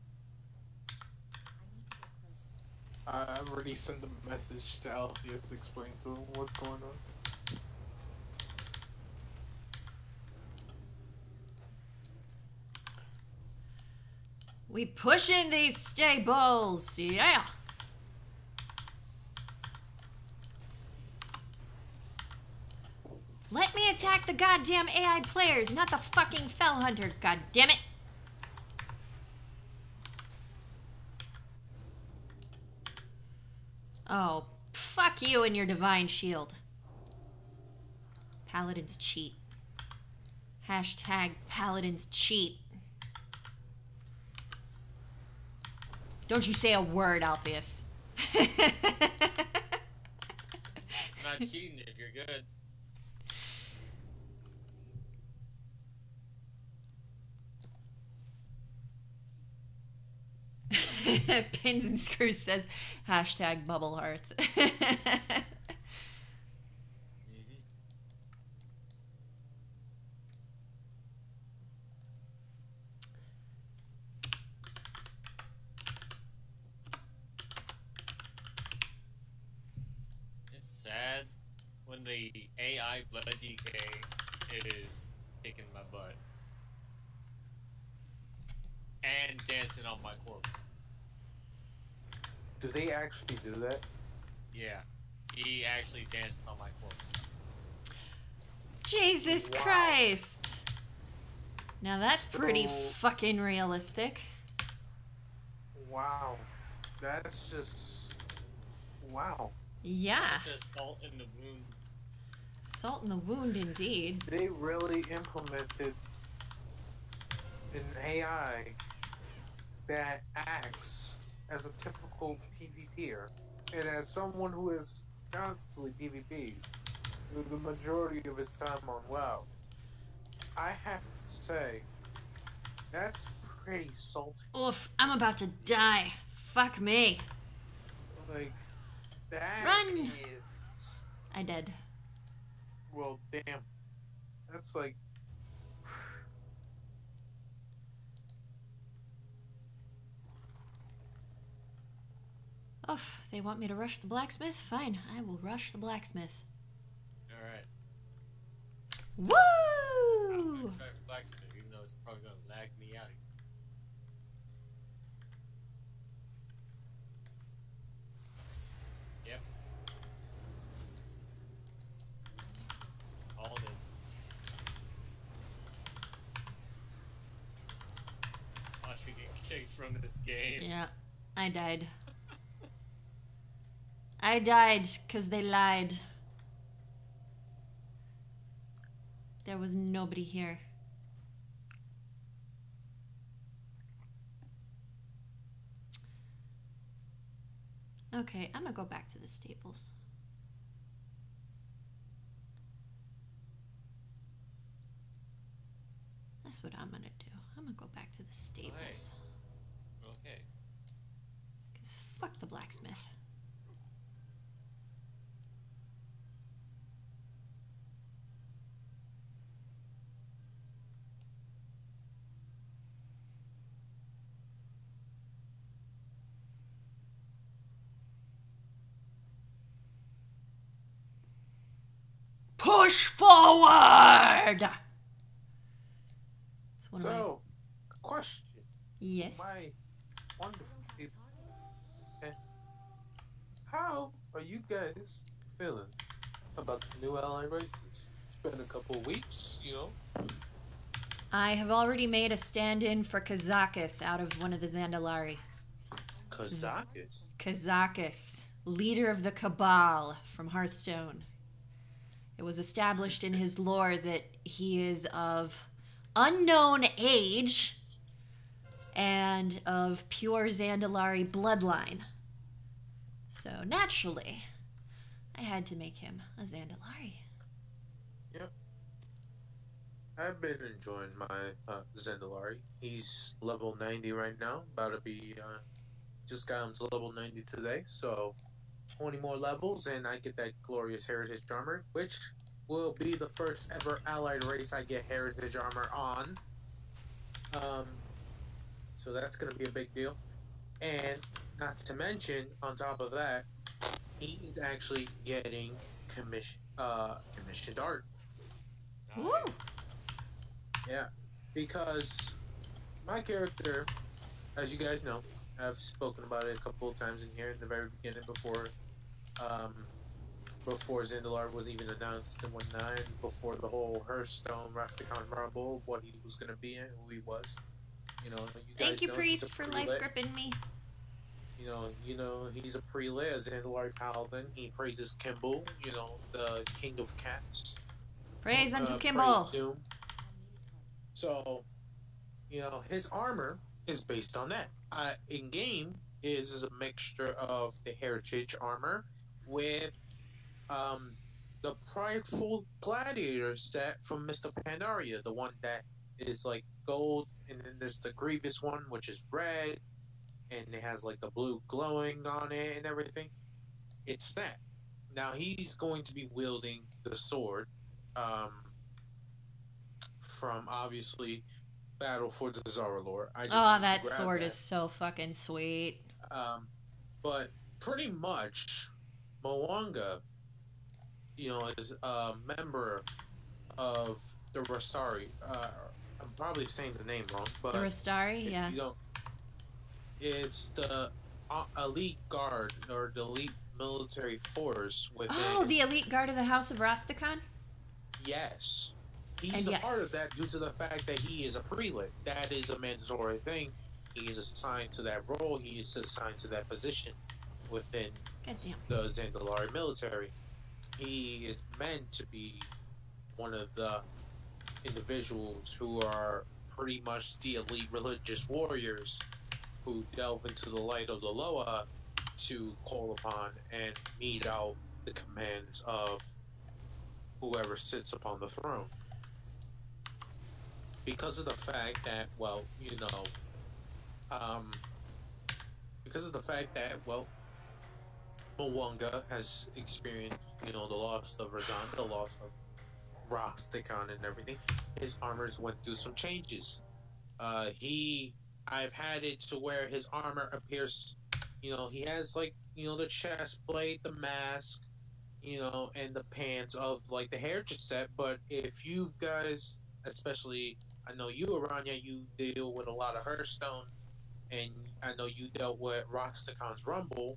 S6: I've already sent a message to Alpheus to explain to him what's going on.
S1: We pushing these stables, yeah. Let me attack the goddamn AI players, not the fucking fell hunter, god damn it. Oh, fuck you and your divine shield. Paladins cheat. Hashtag paladins cheat. Don't you say a word, Alpheus.
S4: It's not cheating if you're good.
S1: Pins and Screws says hashtag bubble hearth.
S4: It's sad when the AI blood DK is kicking my butt and dancing on my corpse.
S6: Do they actually do that?
S4: Yeah, he actually danced on my corpse.
S1: Jesus
S6: Wow.
S1: Christ. Now that's pretty
S6: So-
S1: fucking realistic.
S6: Wow. That's just... Wow.
S1: Yeah.
S4: It's just salt in the wound.
S1: Salt in the wound, indeed.
S6: They really implemented an AI that acts as a typical PvPer. And as someone who is constantly PvP, with the majority of his time on WoW, I have to say, that's pretty salty.
S1: Oof, I'm about to die. Fuck me.
S6: Like, that
S1: Run!
S6: is...
S1: I did.
S6: Well, damn. That's like...
S1: Oof, they want me to rush the blacksmith? Fine, I will rush the blacksmith.
S4: Alright. I'm
S1: Woo!
S4: gonna try for blacksmith, even though it's probably gonna lag me out. Yep. All in. Watch me get kicked from this game.
S1: Yeah, I died. I died because they lied. There was nobody here. Okay, I'm gonna go back to the stables. That's what I'm gonna do. I'm gonna go back to the stables.
S4: Okay.
S1: Because fuck the blacksmith. Push forward! That's one of my-
S6: So, question.
S1: yes.
S6: My wonderful people. Okay. How are you guys feeling about the new ally races? It's been a couple of weeks, you know.
S1: I have already made a stand-in for Kazakis out of one of the Zandalari.
S6: Kazakis.
S1: Kazakis, leader of the Cabal from Hearthstone. It was established in his lore that he is of unknown age and of pure Zandalari bloodline. So naturally, I had to make him a Zandalari.
S6: Yep. I've been enjoying my Zendalari. He's level 90 right now. About to be, just got him to level 90 today. So, 20 more levels and I get that glorious Heritage Armor, which will be the first ever allied race I get Heritage Armor on. So that's going to be a big deal. And not to mention, on top of that, he's actually getting commissioned art.
S4: Nice.
S6: Yeah, because my character as you guys know, I've spoken about it a couple of times in here in the very beginning um, before Zandalar was even announced and whatnot, and before the whole Hearthstone Rastakhan Rumble, what he was gonna be and who he was. You know, you guys
S1: Thank you,
S6: know he's a
S1: priest, for life
S6: prelate.
S1: gripping me.
S6: You know, he's a prelate, a Zandalar paladin. He praises Kimball, you know, the king of cats.
S1: Praise unto
S6: Praise
S1: Kimball.
S6: Doom. So, you know, his armor is based on that. In game is a mixture of the heritage armor with the prideful gladiator set from Mr. Pandaria, the one that is like gold, and then there's the grievous one which is red, and it has like the blue glowing on it and everything. It's that. Now he's going to be wielding the sword from obviously Battle for the Zaralor. I just
S1: Oh,
S6: need to
S1: that
S6: grab
S1: sword
S6: that.
S1: is so fucking sweet.
S6: But pretty much, Moanga, you know, is a member of the Rosari. I'm probably saying the name wrong, but
S1: The Rostari,
S6: if
S1: yeah.
S6: you don't, it's the elite guard or the elite military force within.
S1: Oh, the elite guard of the House of Rastakhan?
S6: Yes. He's
S1: And
S6: a
S1: yes.
S6: part of that due to the fact that he is a prelate. That is a mandatory thing. He is assigned to that role. He is assigned to that position within
S1: Goddamn.
S6: the Zandalari military. He is meant to be one of the individuals who are pretty much the elite religious warriors who delve into the light of the Loa to call upon and mete out the commands of whoever sits upon the throne. Because of the fact that, well, you know, because of the fact that, well, Mwanga has experienced, you know, the loss of Razan, the loss of Rastakhan and everything, his armors went through some changes. I've had it to where his armor appears, you know, he has like, you know, the chest plate, the mask, you know, and the pants of like the heritage set. But if you guys, especially, I know you, Aranya, you deal with a lot of Hearthstone, and I know you dealt with Rastakhan's Rumble.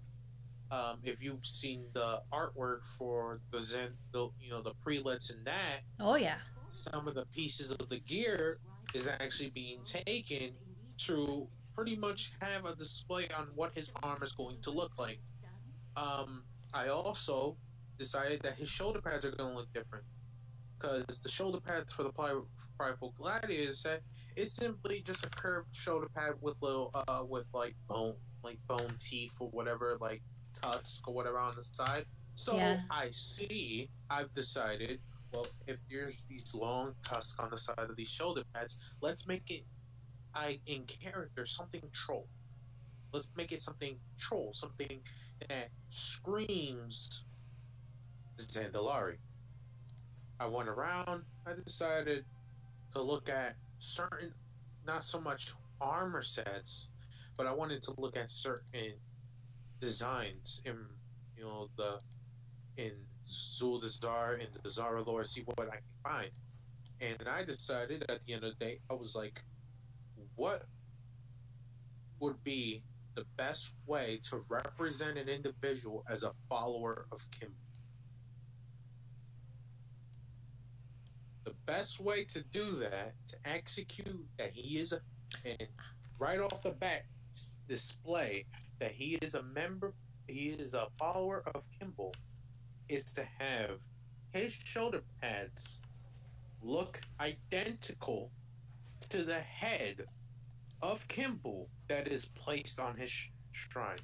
S6: If you've seen the artwork for you know, the prelates and that,
S1: Oh, yeah.
S6: some of the pieces of the gear is actually being taken to pretty much have a display on what his armor is going to look like. I also decided that his shoulder pads are going to look different, because the shoulder pads for the Prideful Gladiator set is simply just a curved shoulder pad with little with like bone teeth or whatever, like tusk or whatever on the side. So
S1: Yeah.
S6: I've decided, well, if there's these long tusks on the side of these shoulder pads, let's make it in character something troll. Let's make it something troll, something that screams Zandalari. I went around, I decided to look at certain, not so much armor sets, but I wanted to look at certain designs in, you know, in Zuldazar and the Zaralor, see what I can find. And I decided at the end of the day, I was like, what would be the best way to represent an individual as a follower of Kim? The best way to do that, to execute that he is and right off the bat display that he is a member, he is a follower of Kimball, is to have his shoulder pads look identical to the head of Kimball that is placed on his shrine.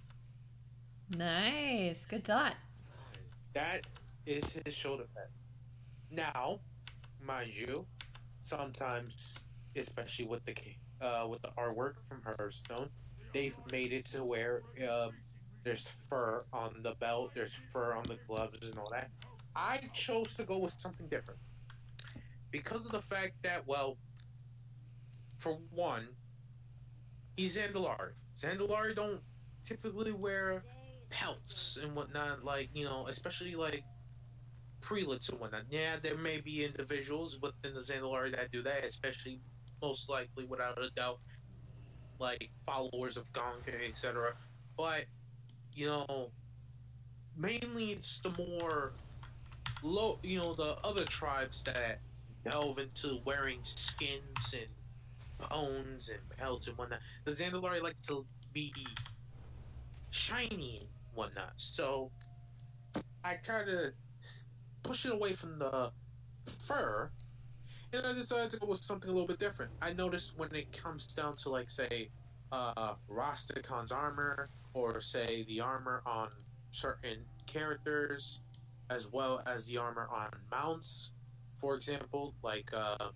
S1: Nice. Good thought.
S6: That is his shoulder pad. Now, mind you, sometimes, especially with the artwork from Hearthstone, they've made it to where there's fur on the belt, there's fur on the gloves, and all that. I chose to go with something different because of the fact that, well, for one, he's Zandalari. Zandalari don't typically wear pelts and whatnot, like, you know, especially like prelates and whatnot. Yeah, there may be individuals within the Zandalari that do that, especially most likely, without a doubt, like followers of Gonka, etc. But you know, mainly it's the more low, the other tribes that delve into wearing skins and bones and pelts and whatnot. The Zandalari like to be shiny and whatnot. So I try to push it away from the fur, and I decided to go with something a little bit different. I noticed when it comes down to, like, say, Rastakon's armor, or say the armor on certain characters, as well as the armor on mounts, for example, like the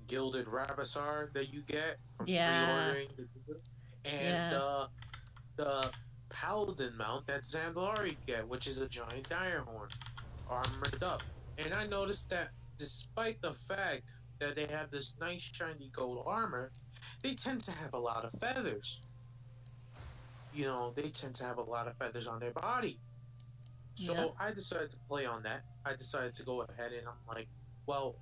S6: gilded Ravasar that you get from
S1: Yeah.
S6: reordering, and
S1: Yeah.
S6: the paladin mount that Zandalari get, which is a giant direhorn armored up. And I noticed that despite the fact that they have this nice shiny gold armor, they tend to have a lot of feathers. They tend to have a lot of feathers on their body. So
S1: Yep.
S6: I decided to play on that. I decided to go ahead and I'm like, well,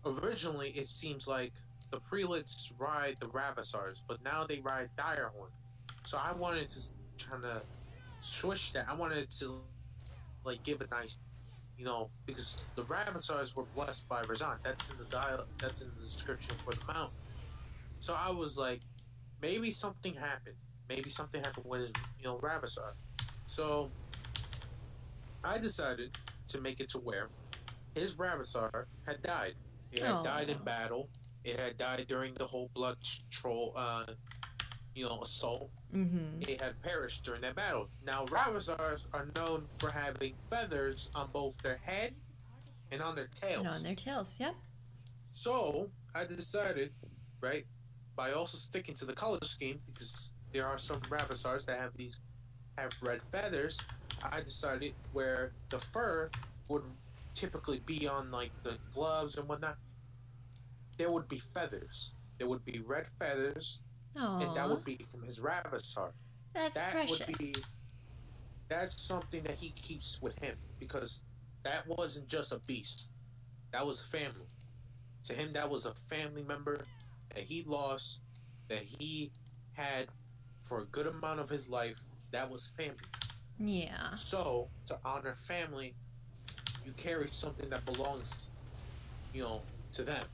S6: originally it seems like the prelates ride the Ravasars, but now they ride Direhorn. So I wanted to kind of switch that. I wanted to like give a nice, because the Ravasars were blessed by Razan. That's in the description for the mount. So I was like, maybe something happened. Maybe something happened with his, Ravasar. So I decided to make it to where his Ravasar had died. It had died in
S1: Aw.
S6: battle. It had died during the whole blood troll, assault.
S1: Mm-hmm.
S6: It had perished during that battle. Now, Ravasars are known for having feathers on both their head and on their tails.
S1: And on their tails, yep.
S6: So I decided, right, by also sticking to the color scheme, because there are some Ravasars that have red feathers, I decided where the fur would typically be on like the gloves and whatnot, there would be feathers. There would be red feathers, and that
S1: Aww.
S6: would be from his Ravasar.
S1: That's precious.
S6: That's something that he keeps with him, because that wasn't just a beast. That was family. To him, that was a family member that he lost, that he had for a good amount of his life. That was family.
S1: Yeah.
S6: So, to honor family, you carry something that belongs, to them.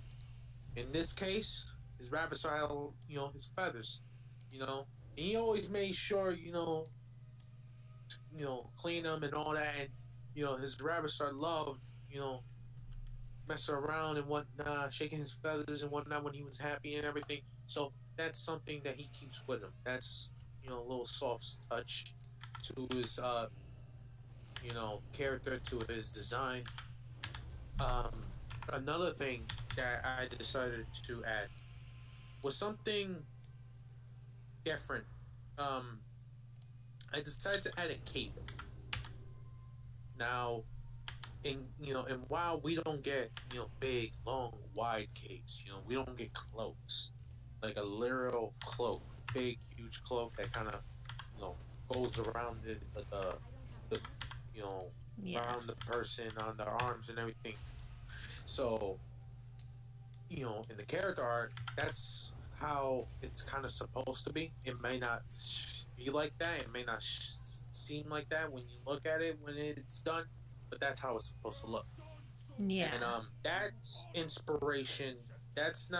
S6: In this case, his Ravasar, his feathers, and he always made sure, clean them and all that, and his Ravasar loved, messing around and whatnot, shaking his feathers and whatnot when he was happy and everything. So that's something that he keeps with him. That's a little soft touch to his character, to his design. Another thing that I decided to add was something different. I decided to add a cape. Now, and while we don't get big, long, wide capes, we don't get cloaks, like a literal cloak, big, huge cloak that kind of goes around it, like the around the person on their arms and everything. So, in the character art, that's how it's kind of supposed to be. It may not be like that. It may not seem like that when you look at it when it's done, but that's how it's supposed to look.
S1: Yeah.
S6: And that's inspiration. That's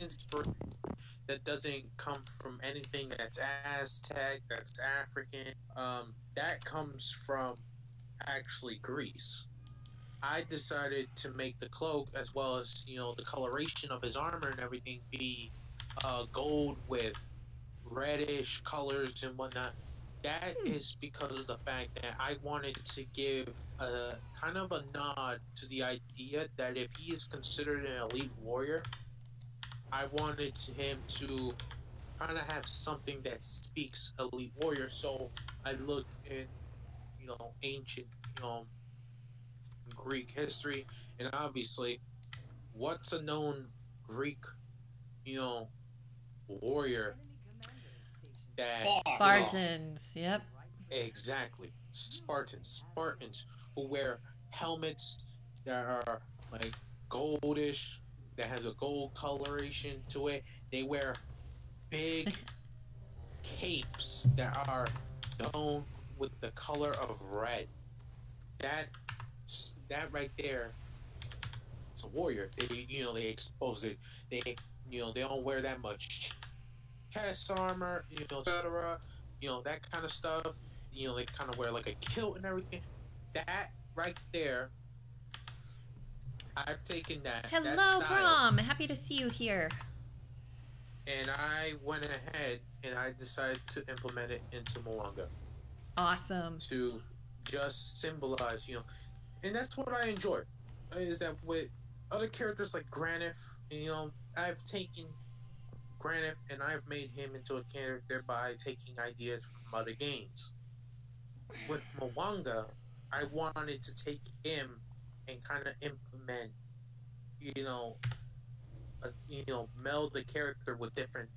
S6: inspiration that doesn't come from anything that's Aztec, that's African. That comes from actually Greece. I decided to make the cloak, as well as the coloration of his armor and everything, be gold with reddish colors and whatnot. That is because of the fact that I wanted to give a kind of a nod to the idea that if he is considered an elite warrior, I wanted him to kind of have something that speaks elite warrior. So I looked in ancient Greek history, and obviously, what's a known Greek warrior that
S1: Spartans, yep.
S6: Exactly. Spartans who wear helmets that are like goldish, that has a gold coloration to it. They wear big capes that are done with the color of red. That right there, it's a warrior. They expose it. They don't wear that much chest armor, etc. That kind of stuff. They kind of wear like a kilt and everything. That right there, I've taken that.
S1: Hello,
S6: that style,
S1: Brom. Happy to see you here.
S6: and I went ahead and I decided to implement it into Moanga
S1: Awesome.
S6: to just symbolize, and that's what I enjoy. Is that with other characters like Granith, I've taken Granith and I've made him into a character by taking ideas from other games. With Moanga, I wanted to take him and kind of implement, meld the character with different,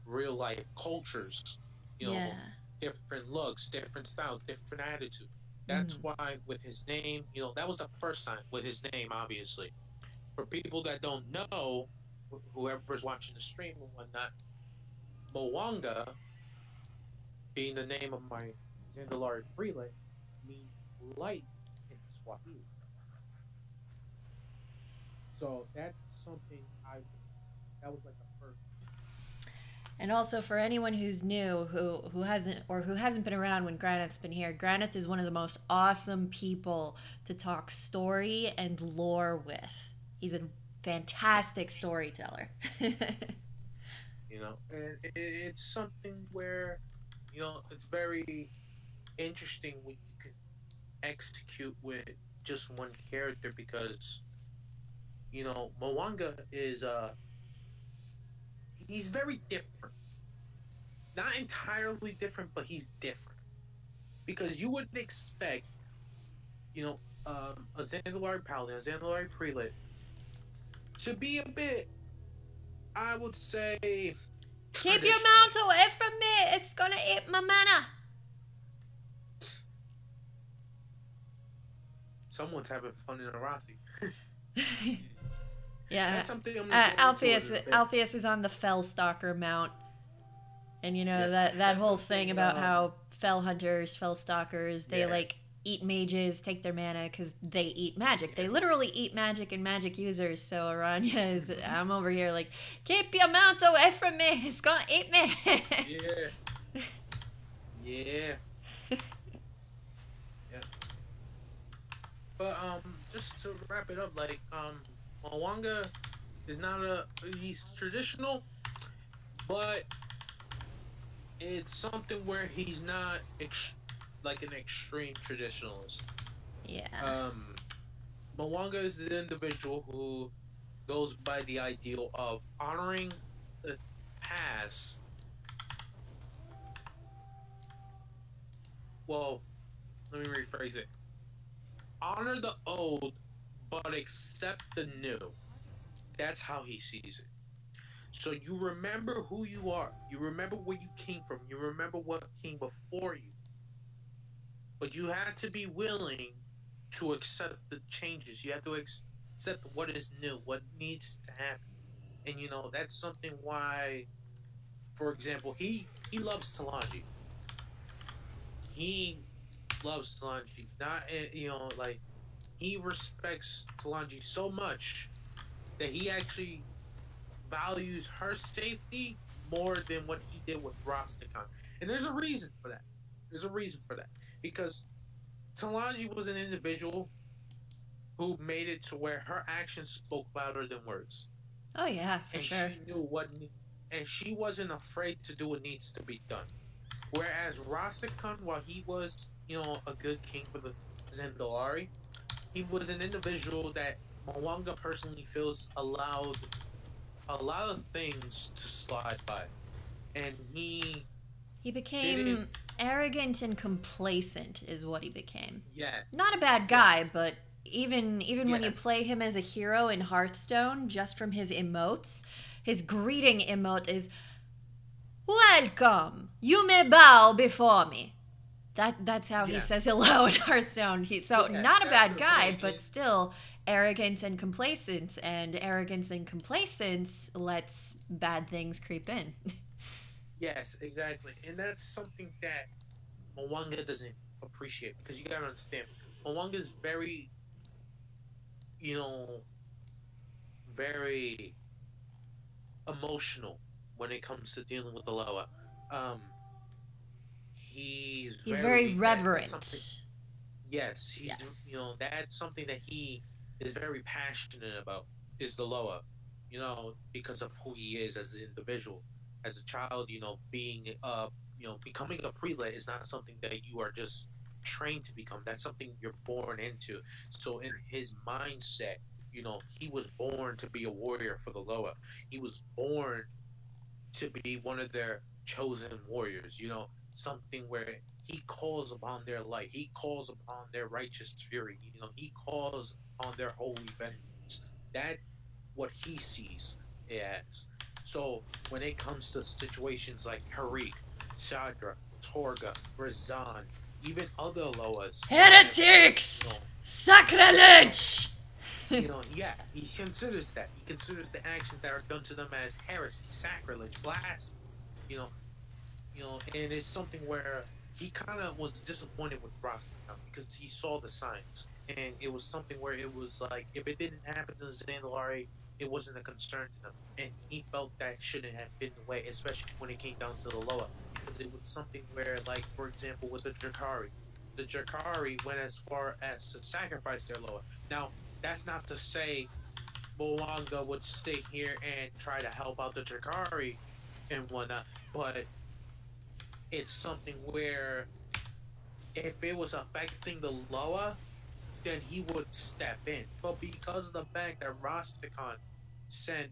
S6: real life cultures,
S1: Yeah.
S6: different looks, different styles, different attitude. That's why with his name, that was the first time with his name, obviously. For people that don't know, whoever's watching the stream and whatnot, Moanga, being the name of my Zandalari freelet, means light in Swahili. So that's something that was like the first.
S1: And also for anyone who's new, who hasn't been around when Granith's been here, Granith is one of the most awesome people to talk story and lore with. He's a fantastic storyteller.
S6: And it's something where, it's very interesting when you can execute with just one character because, Moanga is, he's very different. Not entirely different, but he's different. Because you wouldn't expect, a Zandalari Paladin, a Zandalari Prelate, to be a bit, I would say...
S1: Keep your mount away from me! It's gonna eat my mana!
S6: Someone's having fun in Arathi.
S1: Yeah.
S6: That's something I'm
S1: Alpheus is on the Fellstalker mount. And that whole thing about how Fell Hunters, Fell Stalkers, they eat mages, take their mana because they eat magic. They literally eat magic and magic users. So Aranya is, I'm over here like, keep your mount away from me. It's gonna eat me.
S6: Yeah. But just to wrap it up, Moanga is not he's traditional, but it's something where he's not an extreme traditionalist.
S1: Yeah.
S6: Moanga is the individual who goes by the ideal of honoring the past. Well, let me rephrase it. Honor the old, but accept the new. That's how he sees it. So you remember who you are. You remember where you came from. You remember what came before you. But you have to be willing to accept the changes. You have to accept what is new, what needs to happen. And that's something why, for example, he loves Talanji. He loves Talanji. Not, he respects Talanji so much that he actually values her safety more than what he did with Rastakhan. And there's a reason for that. Because Talanji was an individual who made it to where her actions spoke louder than words.
S1: Oh yeah, for sure.
S6: She knew and she wasn't afraid to do what needs to be done. Whereas Rastakhan, while he was, a good king for the Zandalari, he was an individual that Moanga personally feels allowed a lot of things to slide by. And he
S1: became arrogant and complacent is what he became.
S6: Yeah.
S1: Not a bad guy, but even when you play him as a hero in Hearthstone, just from his emotes, his greeting emote is, "Welcome, you may bow before me." That's how he
S6: Yeah.
S1: says hello in Hearthstone. So
S6: Yeah,
S1: not a
S6: that's
S1: bad
S6: the
S1: guy,
S6: thing.
S1: but still arrogant and complacent. And arrogance and complacence lets bad things creep in.
S6: Yes, exactly. And that's something that Mwanga doesn't appreciate because you gotta understand, Mwanga is very, you know, very emotional when it comes to dealing with the Loa. Um,
S1: He's very
S6: that's something.
S1: reverent.
S6: Yes,
S1: Yes.
S6: that's something that he is very passionate about is the Loa, because of who he is as an individual. As a child, becoming a prelate is not something that you are just trained to become. That's something you're born into. So in his mindset, he was born to be a warrior for the Loa. He was born to be one of their chosen warriors, something where he calls upon their light, he calls upon their righteous fury, he calls upon their holy vengeance. That what he sees it as. So when it comes to situations like Harik, Shadra, Torga, Razan, even other Loas,
S1: Heretics! Sacrilege!
S6: yeah, he considers that. He considers the actions that are done to them as heresy, sacrilege, blasphemy. You know, and it's something where he kind of was disappointed with Rostam because he saw the signs, and it was something where it was like if it didn't happen to the Zandalari, it wasn't a concern to them, and he felt that shouldn't have been the way, especially when it came down to the Loa, because it was something where, like for example, with the Drakari went as far as to sacrifice their Loa. Now, that's not to say Moanga would stay here and try to help out the Drakari and whatnot, but it's something where if it was affecting the Loa, then he would step in. But because of the fact that Rastakhan sent,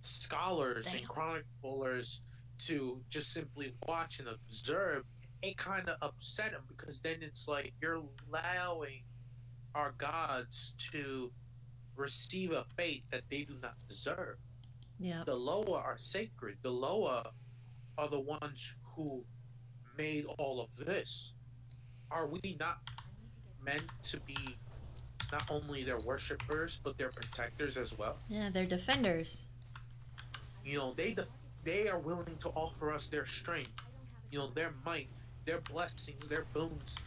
S6: scholars and chroniclers to just simply watch and observe, it kind of upset him because then it's like you're allowing our gods to receive a fate that they do not deserve.
S1: Yeah.
S6: The Loa are sacred. The Loa are the ones who made all of this. Are we not meant to be not only their worshippers but their protectors as well?
S1: Yeah, they're defenders.
S6: They are willing to offer us their strength, their might, their blessings, their boons,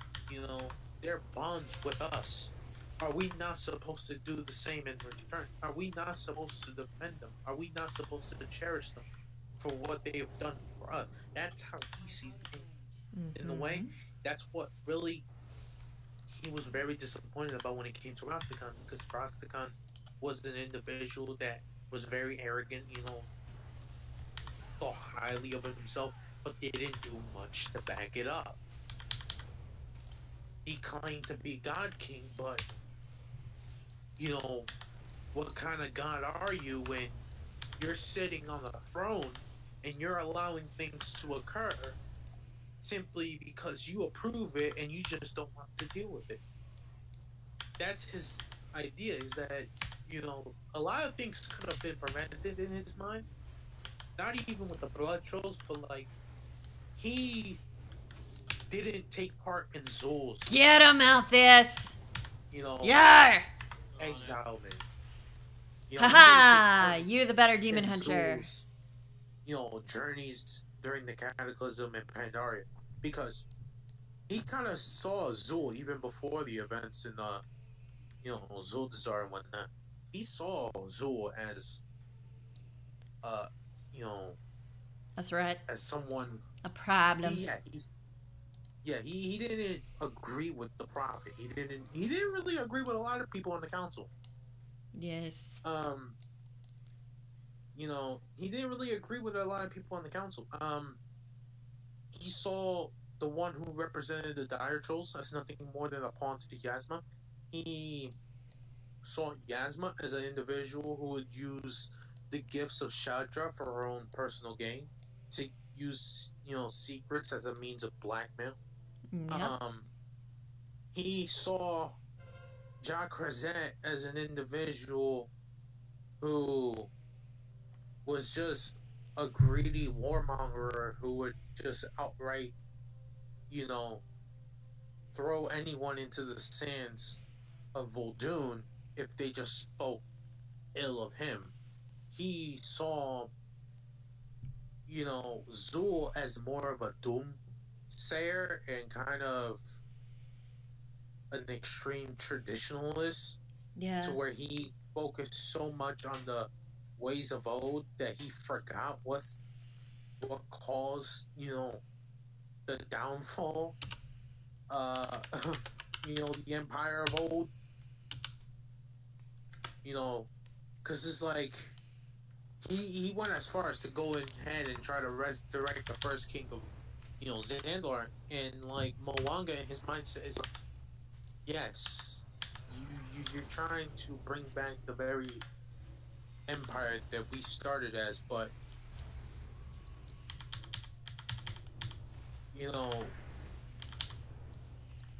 S6: their bonds with us. Are we not supposed to do the same in return? Are we not supposed to defend them? Are we not supposed to cherish them for what they have done for us? That's how he sees the game. In a way, that's what really he was very disappointed about when it came to Rastakhan, because Rastakhan was an individual that was very arrogant, thought highly of himself, but didn't do much to back it up. He claimed to be God King, but what kind of God are you when you're sitting on a throne and you're allowing things to occur simply because you approve it and you just don't want to deal with it? That's his idea, is that, a lot of things could have been prevented in his mind. Not even with the blood trolls, but like, he didn't take part in Zul's.
S1: Get him out this!
S6: Yar! Exilement.
S1: Haha! You the better demon hunter.
S6: Journeys during the Cataclysm and Pandaria, because he kind of saw Zul even before the events in Zuldazar and whatnot. He saw Zul as
S1: a threat,
S6: as someone,
S1: a problem.
S6: He didn't agree with the prophet. He didn't really agree with a lot of people on the council.
S1: Yes.
S6: He didn't really agree with a lot of people on the council. He saw the one who represented the Dire Trolls as nothing more than a pawn to Yasma. He saw Yasma as an individual who would use the gifts of Shadra for her own personal gain, to use, secrets as a means of blackmail.
S1: Yep.
S6: He saw Jacques Crezet as an individual who was just a greedy warmonger who would just outright you know, throw anyone into the sands of Vol'dun if they just spoke ill of him. He saw, you know, Zul as more of a doomsayer and kind of an extreme traditionalist,
S1: Yeah.
S6: to where he focused so much on the ways of old that he forgot what caused, you know, the downfall, uh, you know, the empire of old, you know, because it's like he went as far as to go ahead and try to resurrect the first king of, you know, Xandar, and like Moanga in his mindset is, yes, you're trying to bring back the very empire that we started as, but you know,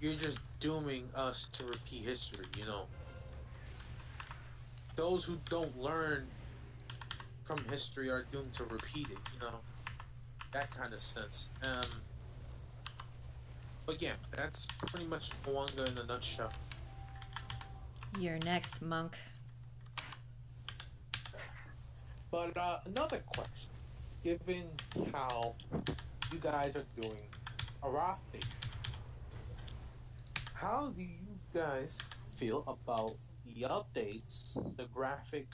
S6: you're just dooming us to repeat history, you know. Those who don't learn from history are doomed to repeat it, you know. That kind of sense. But yeah, that's pretty much Moanga in a nutshell.
S1: You're next, monk.
S6: But another question, given how you guys are doing Arathi, how do you guys feel about the updates, the graphic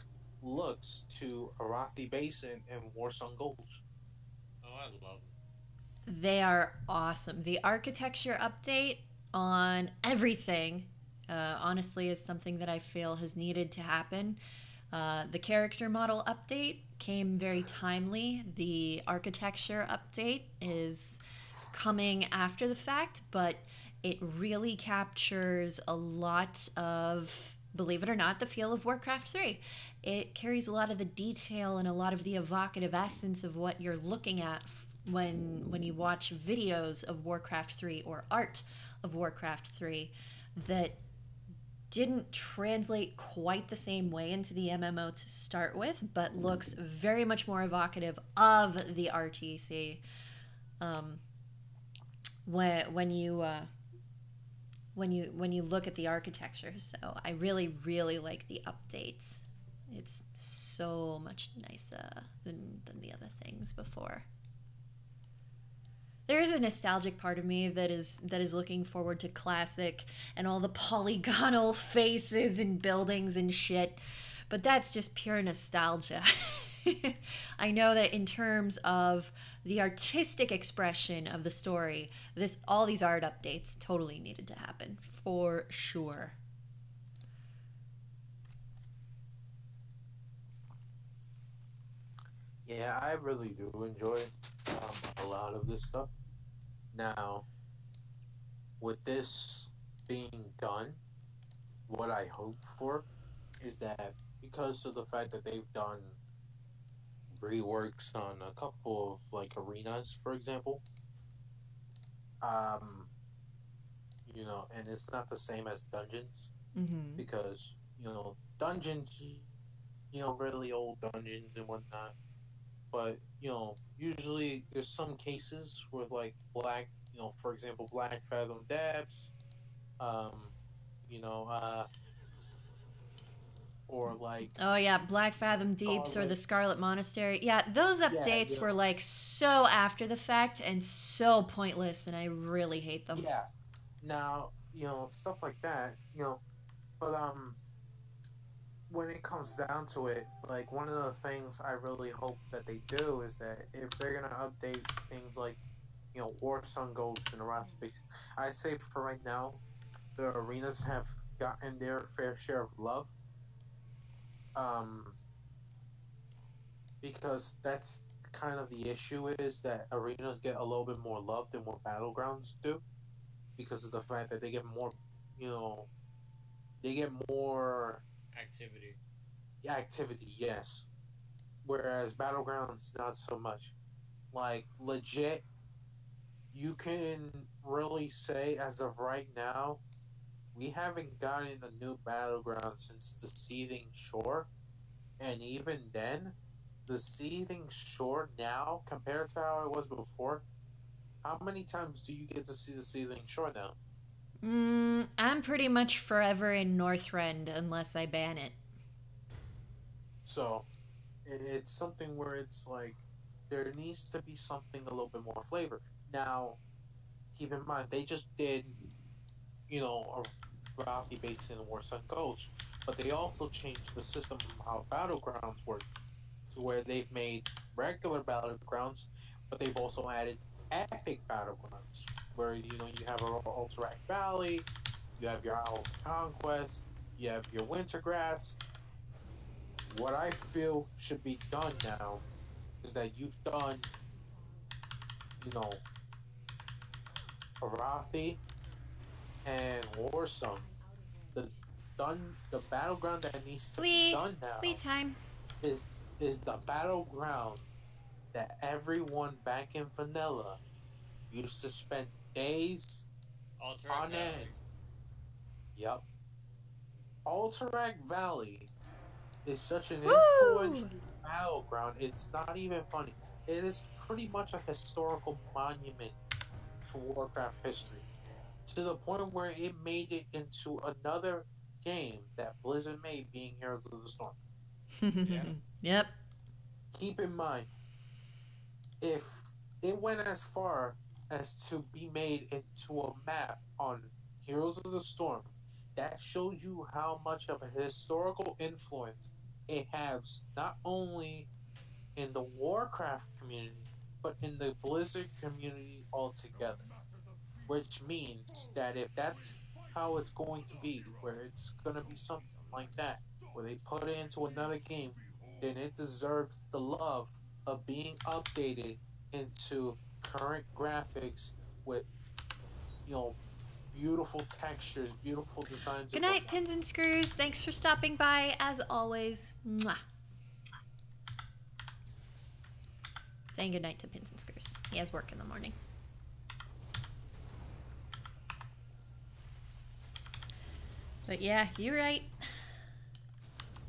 S6: looks to Arathi Basin and Warsong Gulch?
S4: Oh, I love it.
S1: They are awesome. The architecture update on everything, honestly, is something that I feel has needed to happen. The character model update came very timely. The architecture update is coming after the fact, but it really captures a lot of, believe it or not, the feel of Warcraft 3. It carries a lot of the detail and a lot of the evocative essence of what you're looking at when you watch videos of Warcraft 3 or art of Warcraft 3 that didn't translate quite the same way into the MMO to start with, but looks very much more evocative of the RTC. When you look at the architecture, so I really like the updates. It's so much nicer than the other things before. There is a nostalgic part of me that is looking forward to classic and all the polygonal faces and buildings and shit, but that's just pure nostalgia. I know that in terms of the artistic expression of the story, all these art updates totally needed to happen for sure.
S6: Yeah, I really do enjoy a lot of this stuff. Now, with this being done, what I hope for is that because of the fact that they've done reworks on a couple of like arenas, for example, you know, and it's not the same as dungeons, because you know dungeons, you know, really old dungeons and whatnot. But you know, usually there's some cases with like black, you know, for example, Black Fathom Depths, um, you know, or like,
S1: oh yeah, Black Fathom Deeps or the Scarlet Monastery. Yeah, those
S6: yeah,
S1: updates
S6: you
S1: were
S6: know,
S1: like so after the fact and so pointless, and I really hate them.
S6: yeah. Now, you know, stuff like that, you know, but when it comes down to it, like one of the things I really hope that they do is that if they're gonna update things like, you know, Warsong Gulch and Arathi Basin, I say for right now, the arenas have gotten their fair share of love. Because that's kind of the issue, is that arenas get a little bit more love than what battlegrounds do, because of the fact that they get more, you know, they get more activity, yes. Whereas battlegrounds, not so much. Like legit, you can really say as of right now, we haven't gotten a new battleground since the Seething Shore, and even then, the Seething Shore now compared to how it was before How many times do you get to see the Seething Shore now?
S1: I'm pretty much forever in Northrend unless I ban it.
S6: So, it's something where it's like, there needs to be something a little bit more flavor. Now, keep in mind, they just did, a Arathi Basin and War Sun Gulch, but they also changed the system of how battlegrounds work to where they've made regular battlegrounds, but they've also added epic battlegrounds, where you have our Alterac Valley, you have your Owl Conquest, you have your Wintergrass. What I feel should be done now is that you've done, Arathi and Warsong. The battleground that needs to be done now
S1: Playtime.
S6: is the battleground that everyone back in vanilla used to spend days on end. Yep. Alterac Valley is such an influential battleground, it's not even funny. It is pretty much a historical monument to Warcraft history, to the point where it made it into another game that Blizzard made, being Heroes of the Storm.
S1: Yep.
S6: Keep in mind, if it went as far as to be made into a map on Heroes of the Storm, that shows you how much of a historical influence it has, not only in the Warcraft community, but in the Blizzard community altogether. Which means that if that's how it's going to be, where it's going to be something like that, where they put it into another game, then it deserves the love of being updated into current graphics with, beautiful textures, beautiful designs.
S1: Good night, Pins and Screws. Thanks for stopping by, as always. Mwah. Saying good night to Pins and Screws. He has work in the morning. But yeah, you're right.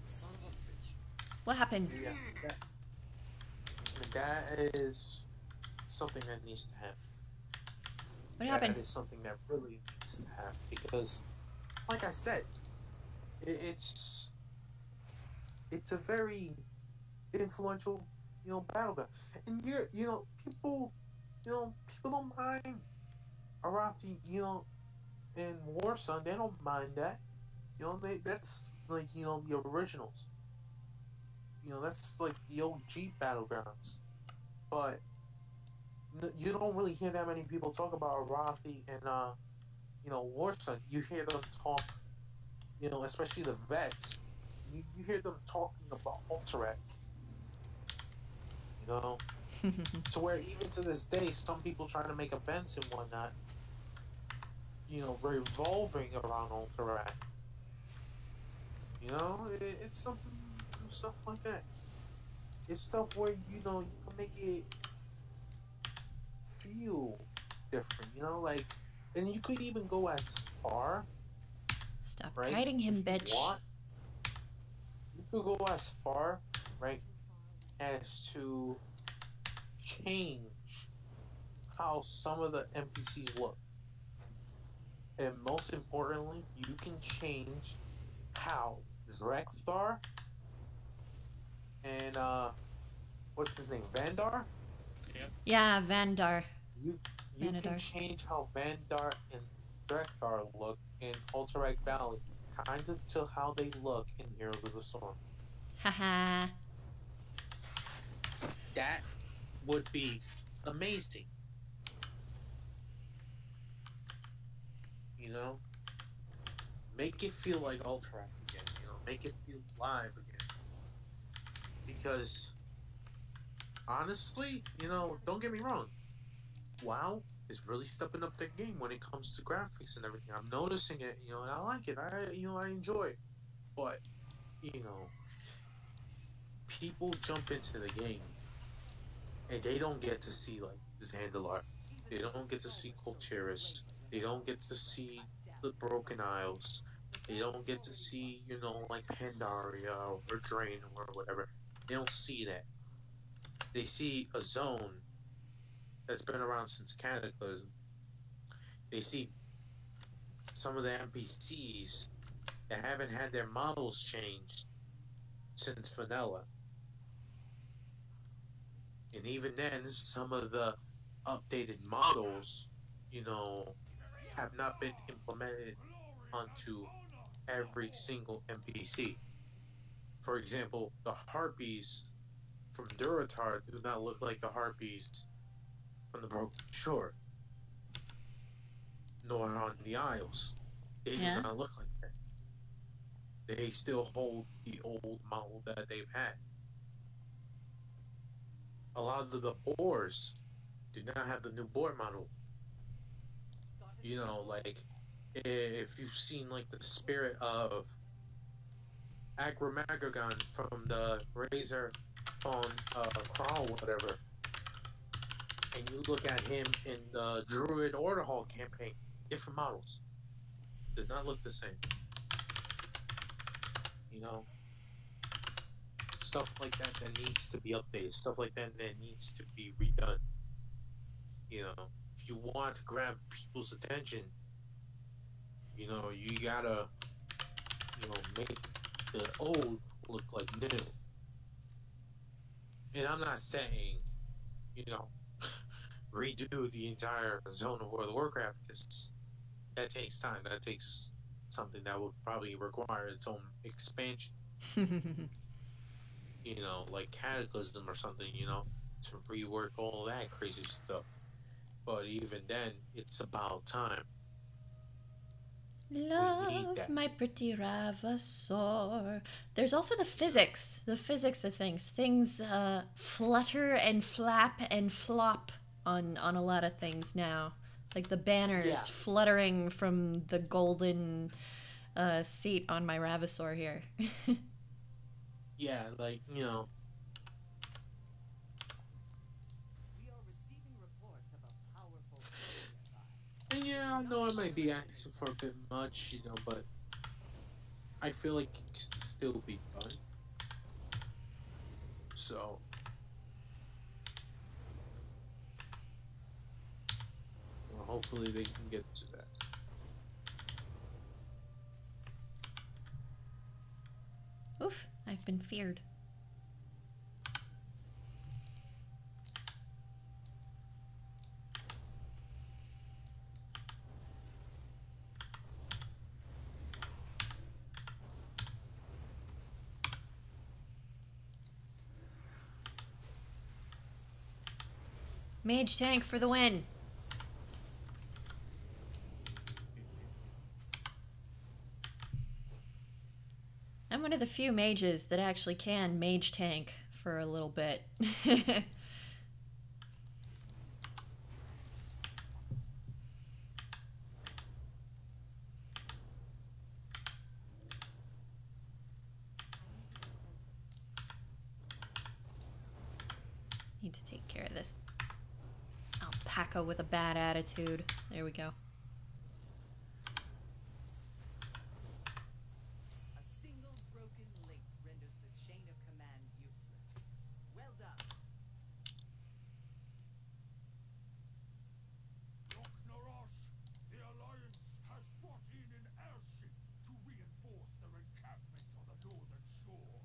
S4: Son of a bitch.
S1: What happened?
S6: Yeah, that is something that needs to happen.
S1: What happened?
S6: That is something that really needs to happen, because, like I said, it's a very influential, battleground, and people don't mind Arathi, and Warsun. They don't mind that, that's like the originals. That's like the OG battlegrounds, but you don't really hear that many people talk about Arathi and Warsun. You hear them talk, especially the vets. You hear them talking about Alterac. To where even to this day, some people trying to make events and whatnot, revolving around Alterac. It's something, stuff like that. It's stuff where you can make it feel different, and you could even go as far.
S1: Stop
S6: right?
S1: hiding him,
S6: If
S1: bitch.
S6: You could go as far, right, as to change how some of the NPCs look. And most importantly, you can change how Rekthar and what's his name, Vandar?
S1: Yeah, Vandar.
S6: You
S1: Vanadar.
S6: can change how Vandar and Rekthar look in Alterac Valley, kind of to how they look in Heroes of the Storm.
S1: Haha.
S6: That would be amazing. Make it feel like Alterac again, make it feel live again. Because, honestly, don't get me wrong, WoW is really stepping up their game when it comes to graphics and everything. I'm noticing it, and I like it. I enjoy it. But, people jump into the game and they don't get to see, like, Zandalar. They don't get to see Colcheris. They don't get to see the Broken Isles. They don't get to see, like Pandaria or Drain or whatever. They don't see that. They see a zone that's been around since Cataclysm. They see some of the NPCs that haven't had their models changed since Vanilla. And even then, some of the updated models, have not been implemented onto every single NPC. For example, the harpies from Durotar do not look like the harpies from the Broken Shore, nor on the Isles. They do not look like that. They still hold the old model that they've had. A lot of the boars do not have the new boar model. Like, if you've seen, like, the spirit of Agramagogon from the Razor on Crawl, whatever, and you look at him in the Druid Order Hall campaign, different models. Does not look the same. Stuff like that needs to be updated. Stuff like that needs to be redone. If you want to grab people's attention, you gotta, make the old look like new. And I'm not saying, redo the entire zone of World of Warcraft, because that takes time. That takes something that would probably require its own expansion. Like Cataclysm or something, to rework all that crazy stuff. But even then, it's about time.
S1: Love my pretty Ravasaur. There's also the physics of things. Things flutter and flap and flop on a lot of things now. Like the banners fluttering from the golden seat on my Ravasaur here.
S6: Yeah, like,
S5: We are receiving reports of a powerful foe nearby.
S6: and yeah, I know I might be asking for a bit much, but I feel like it could still be done. So, hopefully they can get to that.
S1: Oof, I've been feared. Mage tank for the win. I'm one of the few mages that actually can mage tank for a little bit. Need to take care of this alpaca with a bad attitude. There we go.
S5: A single broken link renders the chain of command useless. Well done.
S3: Narash, the Alliance has brought in an airship to reinforce their encampment on the northern shore.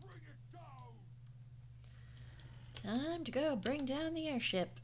S3: Bring it down!
S1: Time to go bring down the airship.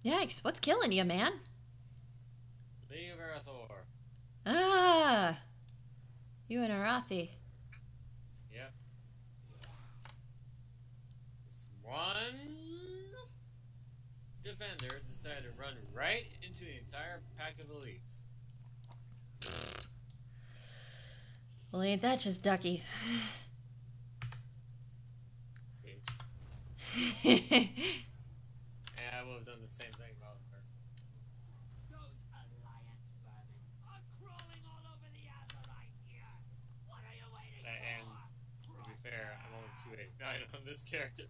S1: Yikes, what's killing you, man?
S4: Leave Arathor.
S1: Ah! You and Arathi.
S4: Yep. This one defender decided to run right into the entire pack of elites.
S1: Well, ain't that just ducky?
S4: Bitch. And I would have done the same thing about her.
S3: Those alliance vermin are crawling all over the Azerite here. What are you waiting
S4: And
S3: for?
S4: to be fair, I'm only 289 on this character.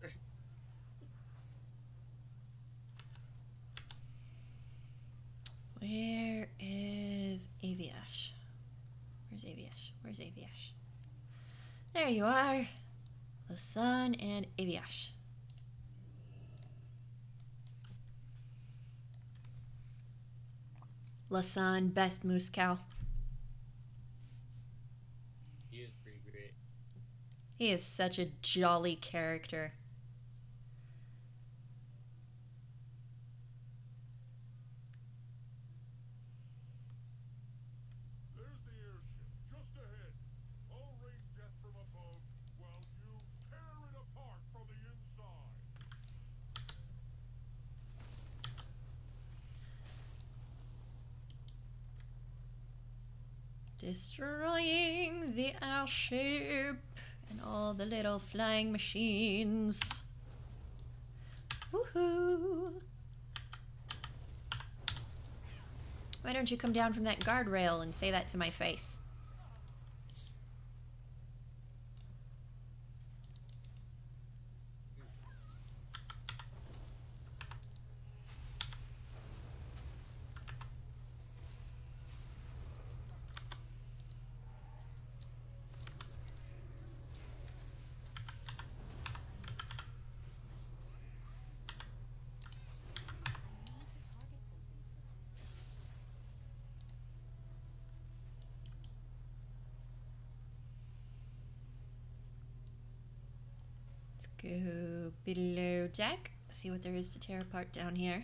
S1: Where is Aviash? Where's Aviash? Where's Aviash? There you are. The sun and Aviash. Lasan, best moose cow.
S4: He is pretty great.
S1: He is such a jolly character.
S3: There's the airship, just ahead. I'll rain death from above while you tear it apart from the inside.
S1: Destroying the airship and all the little flying machines. Woohoo! Why don't you come down from that guardrail and say that to my face? Go below deck, see what there is to tear apart down here.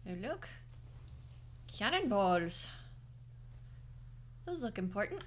S1: Oh look, cannonballs. Those look important.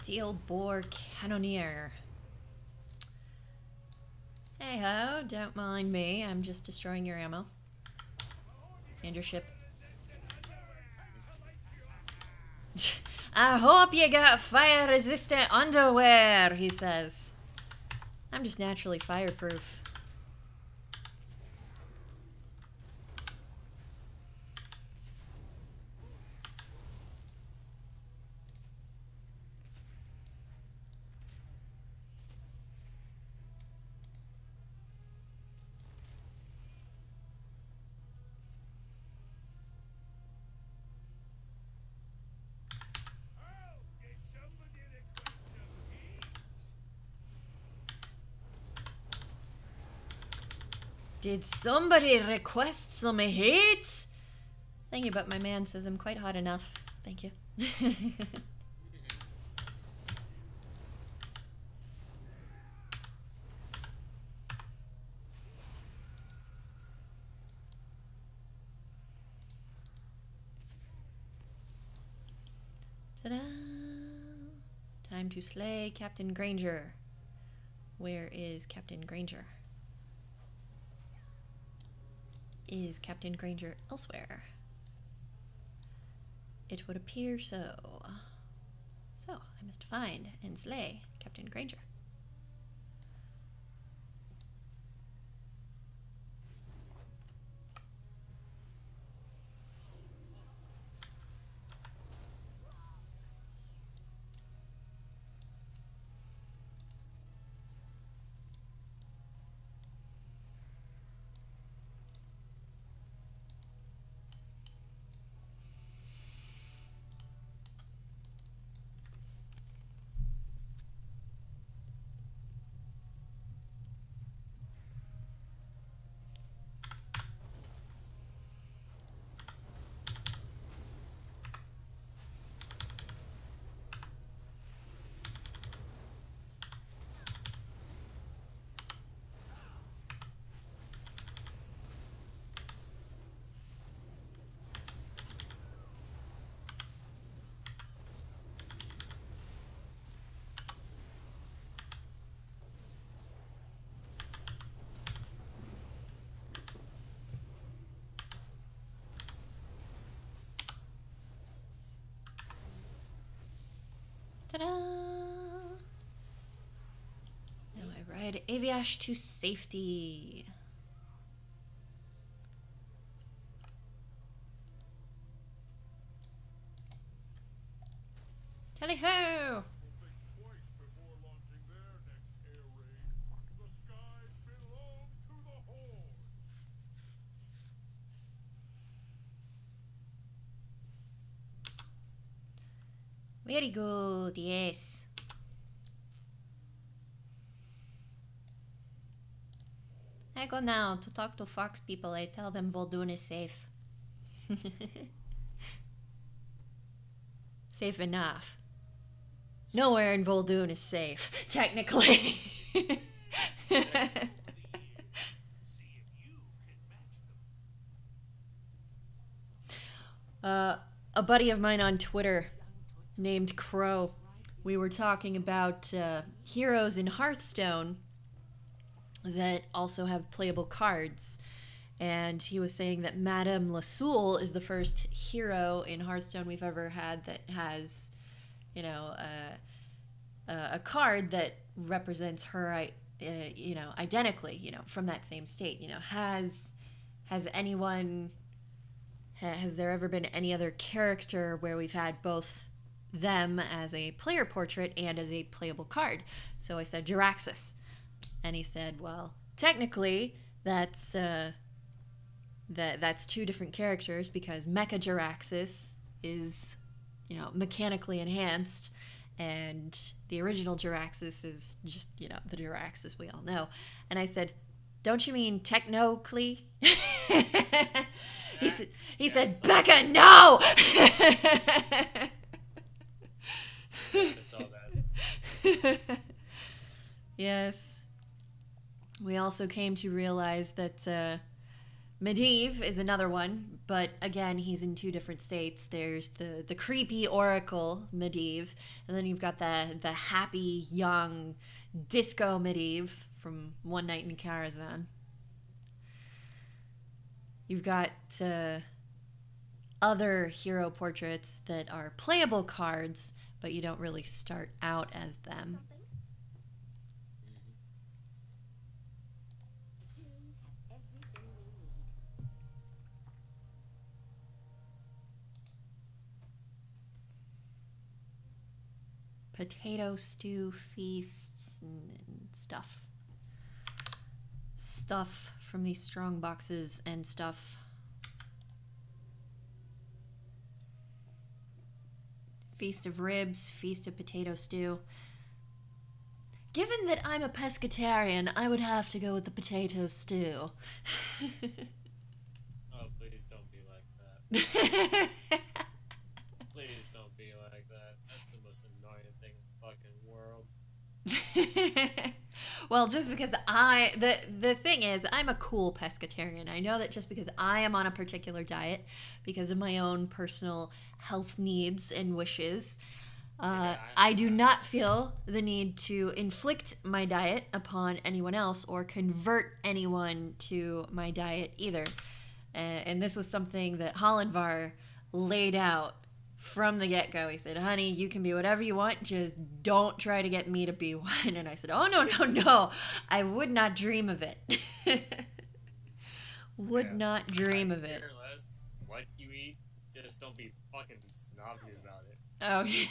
S1: Steel bore cannoneer. Hey ho, don't mind me. I'm just destroying your ammo. And your ship. I hope you got fire resistant underwear, he says. I'm just naturally fireproof. Did somebody request some heat? Thank you, but my man says I'm quite hot enough. Thank you. Ta-da! Time to slay Captain Granger. Where is Captain Granger? Is Captain Granger elsewhere? It would appear so. So, I must find and slay Captain Granger. Ta-da! Now I ride Aviash to safety. Tally-ho!
S3: Will think twice before launching their next air raid. The skies belong to the Horde.
S1: Very good, yes. I go now to talk to Fox people. I tell them Vol'dun is safe. Safe enough. Nowhere in Vol'dun is safe, technically. A buddy of mine on Twitter named Crow, we were talking about heroes in Hearthstone that also have playable cards. And he was saying that Madame Lasoul is the first hero in Hearthstone we've ever had that has, you know, a card that represents her, you know, identically, you know, from that same state. You know, has there ever been any other character where we've had both them as a player portrait and as a playable card? So I said Jiraxis, and he said, well, technically that's that's two different characters, because Mecha Jiraxis is, you know, mechanically enhanced, and the original Jiraxis is just, you know, the Jiraxis we all know. And I said, don't you mean technically? He said, Becca, no!
S4: I saw that.
S1: Yes. We also came to realize that Medivh is another one, but again, he's in two different states. There's the creepy Oracle Medivh, and then you've got the happy, young, disco Medivh from One Night in Karazhan. You've got other hero portraits that are playable cards, but you don't really start out as them.
S2: The dunes have everything we need.
S1: Potato stew feasts and stuff. Stuff from these strong boxes and stuff. Feast of ribs, feast of potato stew. Given that I'm a pescatarian, I would have to go with the potato stew.
S4: Oh, please don't be like that. Please don't be like that. That's the most annoying thing in the fucking world.
S1: Well, just because the thing is, I'm a cool pescatarian. I know that just because I am on a particular diet, because of my own personal health needs and wishes, I do not feel the need to inflict my diet upon anyone else or convert anyone to my diet either. And this was something that Hollandvar laid out from the get-go. He said, honey, you can be whatever you want, just don't try to get me to be one. And I said, oh, no, I would not dream of it. Not dream of it.
S4: Care less what you eat, just don't be fucking snobby about it.
S1: Oh, yeah.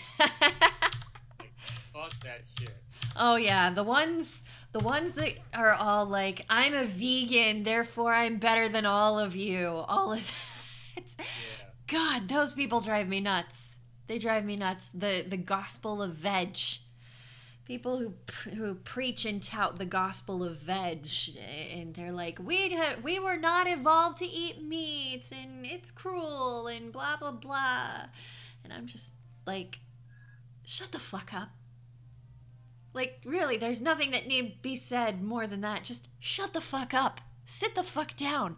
S4: Like, fuck that shit.
S1: Oh, yeah, the ones that are all like, I'm a vegan, therefore I'm better than all of you. All of that.
S4: Yeah.
S1: God, those people drive me nuts. They drive me nuts. The gospel of veg. People who preach and tout the gospel of veg, and they're like, we were not evolved to eat meat, and it's cruel, and blah, blah, blah. And I'm just like, shut the fuck up. Like, really, there's nothing that need be said more than that. Just shut the fuck up. Sit the fuck down.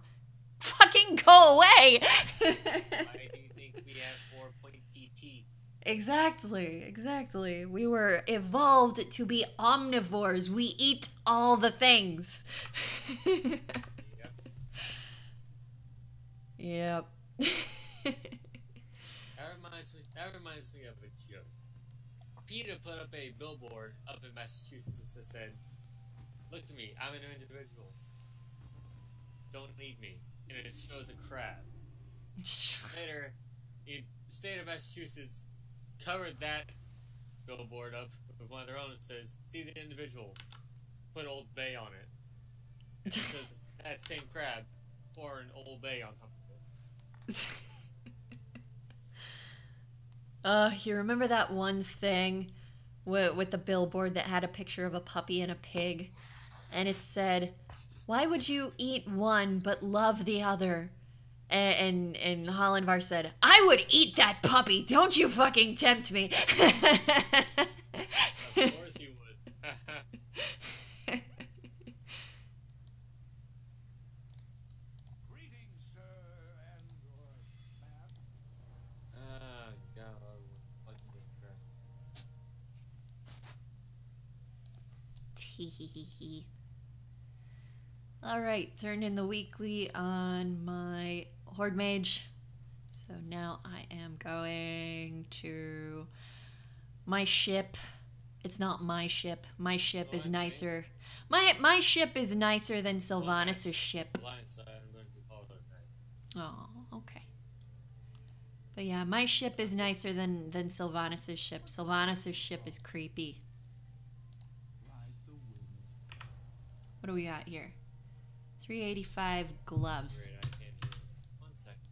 S1: Fucking go away.
S4: Why do you think we have 4-point DT?
S1: Exactly. We were evolved to be omnivores. We eat all the things. Yep.
S4: That reminds me of a joke. PETA put up a billboard up in Massachusetts that said, "Look at me, I'm an individual. Don't eat me." And it shows a crab. Later, the state of Massachusetts covered that billboard up with one of their own that says, "See the individual. Put Old Bay on it." And it says that same crab, or an Old Bay on top of it.
S1: You remember that one thing with the billboard that had a picture of a puppy and a pig? And it said, "Why would you eat one but love the other?" And Hollandvar said, "I would eat that puppy. Don't you fucking tempt me."
S4: Of course you would.
S3: Greetings, sir, and or ma'am.
S4: God, what the crap.
S1: Teehee. Alright, turn in the weekly on my Horde Mage. So now I am going to my ship. It's not my ship. My ship is nicer. My ship is nicer than Sylvanas' ship.
S4: Blind side, I'm going to call it a night.
S1: Oh, okay. But yeah, my ship is nicer than Sylvanas' ship. Sylvanas' ship is creepy.
S3: Ride the winds.
S1: What do we got here? 385 gloves.
S4: Great, I can't hear it. 1 second.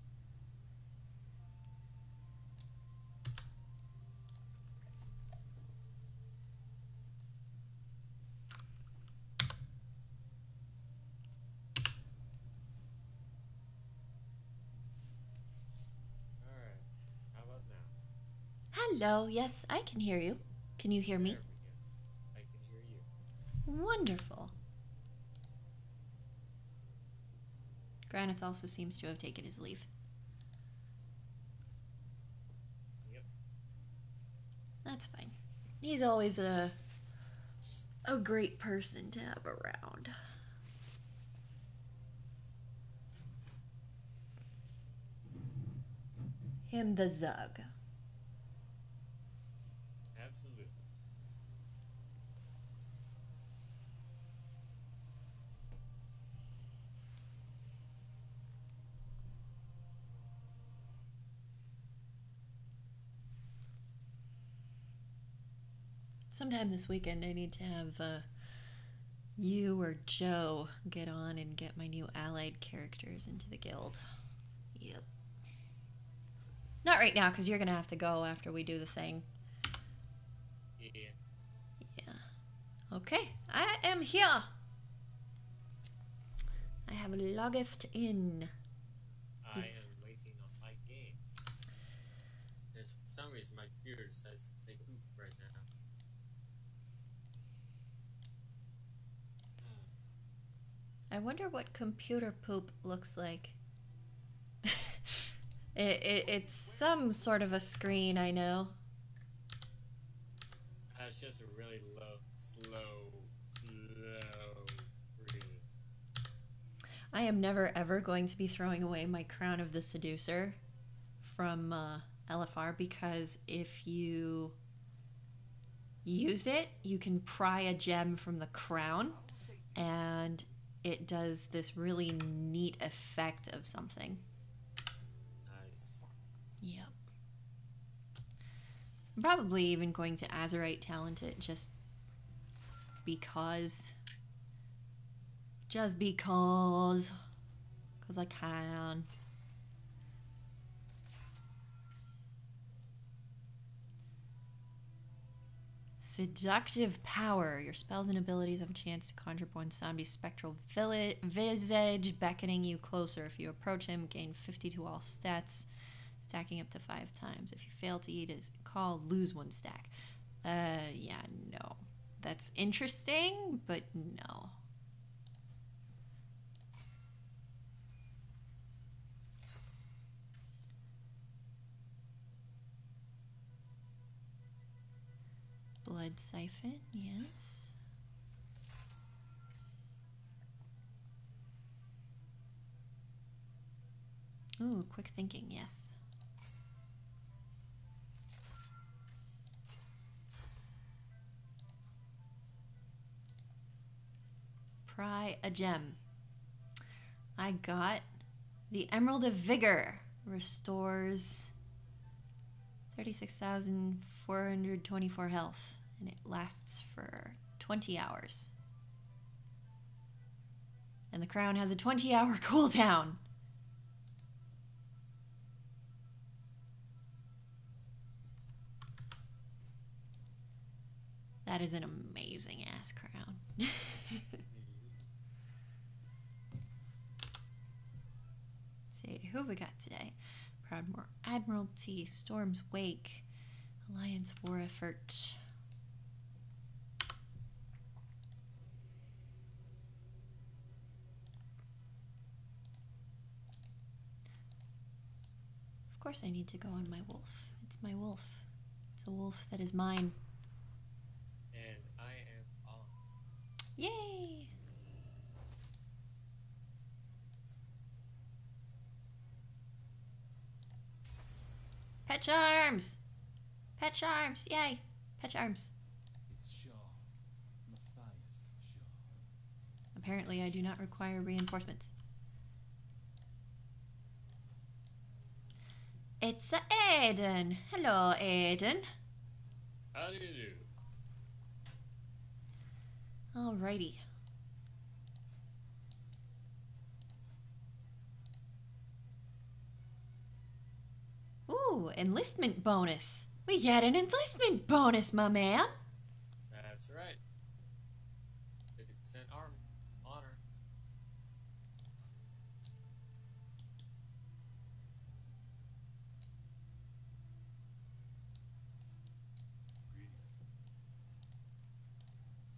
S4: Alright, how about now?
S1: Hello, yes, I can hear you. Can you hear me?
S4: There we go. I can hear you.
S1: Wonderful. Granith also seems to have taken his leave.
S4: Yep.
S1: That's fine. He's always a great person to have around. Him the Zug.
S4: Absolutely.
S1: Sometime this weekend I need to have you or Joe get on and get my new allied characters into the guild. Yep. Not right now, because you're going to have to go after we do the thing.
S4: Yeah.
S1: Yeah. Okay, I am here. I have logged in.
S4: I am waiting on my game. There's, for some reason, my computer decides to take a poop right now.
S1: I wonder what computer poop looks like. It's some sort of a screen, I know.
S4: It's just a really low, slow breathe.
S1: I am never ever going to be throwing away my Crown of the Seducer from LFR, because if you use it, you can pry a gem from the crown, and it does this really neat effect of something.
S4: Nice.
S1: Yep. I'm probably even going to Azurite talent it just because. Just because. Because I can. Seductive power. Your spells and abilities have a chance to conjure up one zombie's spectral visage, beckoning you closer. If you approach him, gain 50 to all stats, stacking up to 5 times. If you fail to eat his call, lose 1 stack. Yeah, no. That's interesting, but no. Blood siphon, yes. Ooh, quick thinking, yes. buy a gem. I got the Emerald of Vigor. Restores 36,424 health. And it lasts for 20 hours. And the crown has a 20-hour cooldown. That is an amazing ass crown. See, who have we got today? Proudmoore Admiralty, Storm's Wake, Alliance War Effort. Of course I need to go on my wolf. It's my wolf. It's a wolf that is mine.
S4: And I am on.
S1: Yay! Pet charms! Pet charms! Yay! Pet charms.
S3: It's Shaw. Matthias Shaw.
S1: Apparently I do not require reinforcements. It's Aiden. Hello, Aiden.
S4: How do you do?
S1: Alrighty. Ooh, enlistment bonus. We get an enlistment bonus, my man.
S4: That's right. 50% arm honor.
S3: Greetings.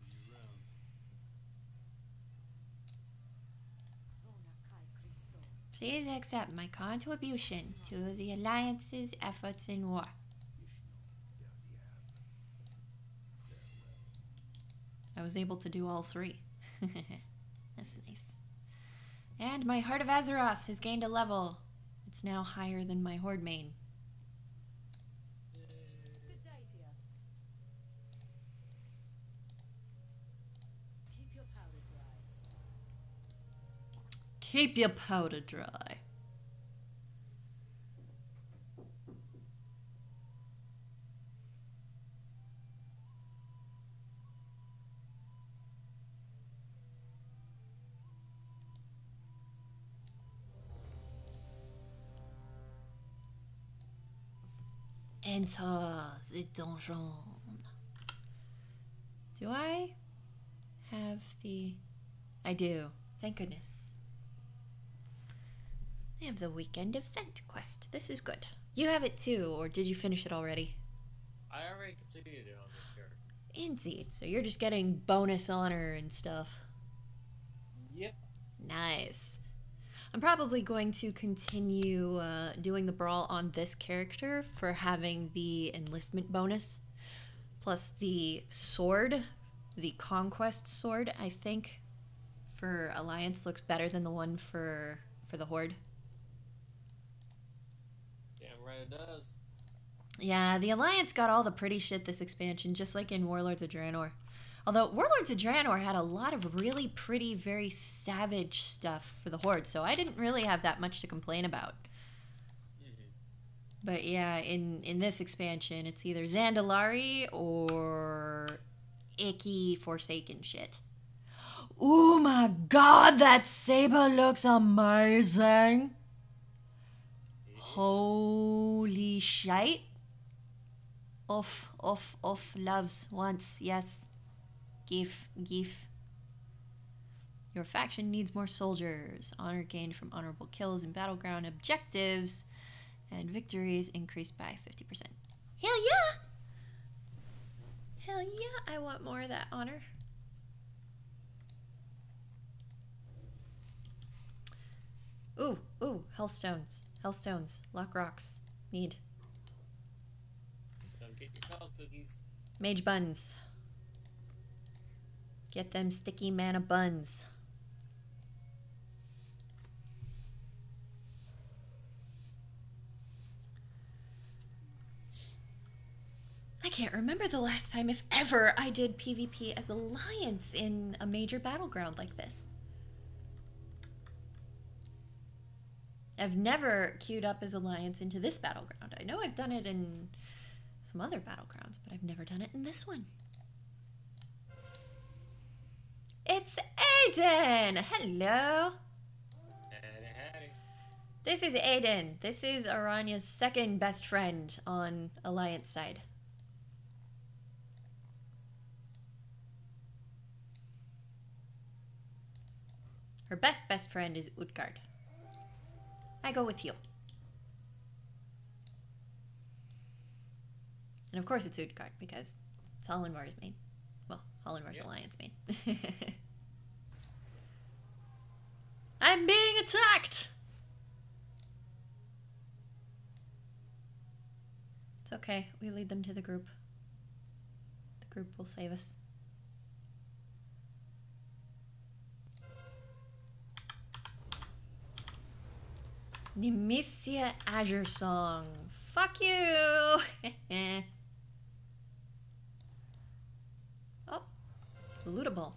S3: See you around.
S5: Chronakai Christo.
S1: Please accept my contribution to the Alliance's efforts in war. I was able to do all three. That's nice. And my Heart of Azeroth has gained a level. It's now higher than my Horde main.
S5: Good day to you. Keep your powder dry.
S1: Keep your powder dry. Enter the donjon. Do I have the... I do. Thank goodness. I have the weekend event quest. This is good. You have it too, or did you finish it already?
S4: I already completed it on this character.
S1: Indeed. So you're just getting bonus honor and stuff.
S4: Yep.
S1: Nice. I'm probably going to continue doing the brawl on this character for having the enlistment bonus. Plus the sword, the conquest sword, I think, for Alliance looks better than the one for the Horde.
S4: Damn right it does.
S1: Yeah, the Alliance got all the pretty shit this expansion, just like in Warlords of Draenor. Although Warlords of Draenor had a lot of really pretty, very savage stuff for the Horde, so I didn't really have that much to complain about. But yeah, in this expansion, it's either Zandalari or icky Forsaken shit. Oh my god, that saber looks amazing! Holy shite. Off, loves, once, yes. Gif. Your faction needs more soldiers. Honor gained from honorable kills and battleground objectives. And victories increased by 50%. Hell yeah! Hell yeah, I want more of that honor. Ooh, Hellstones, Lock Rocks, need.
S4: Don't get your cow cookies.
S1: Mage buns. Get them sticky mana buns. I can't remember the last time, if ever, I did PvP as Alliance in a major battleground like this. I've never queued up as Alliance into this battleground. I know I've done it in some other battlegrounds, but I've never done it in this one. It's Aiden! Hello!
S4: Hey.
S1: This is Aiden. This is Aranya's second best friend on Alliance side. Her best friend is Utgard. I go with you. And of course it's Utgard, because it's Hollandvar's main. Well, Hollandvar's Alliance main. I'm being attacked! It's okay. We lead them to the group. The group will save us. Nemesia Azure Song. Fuck you! Oh, lootable.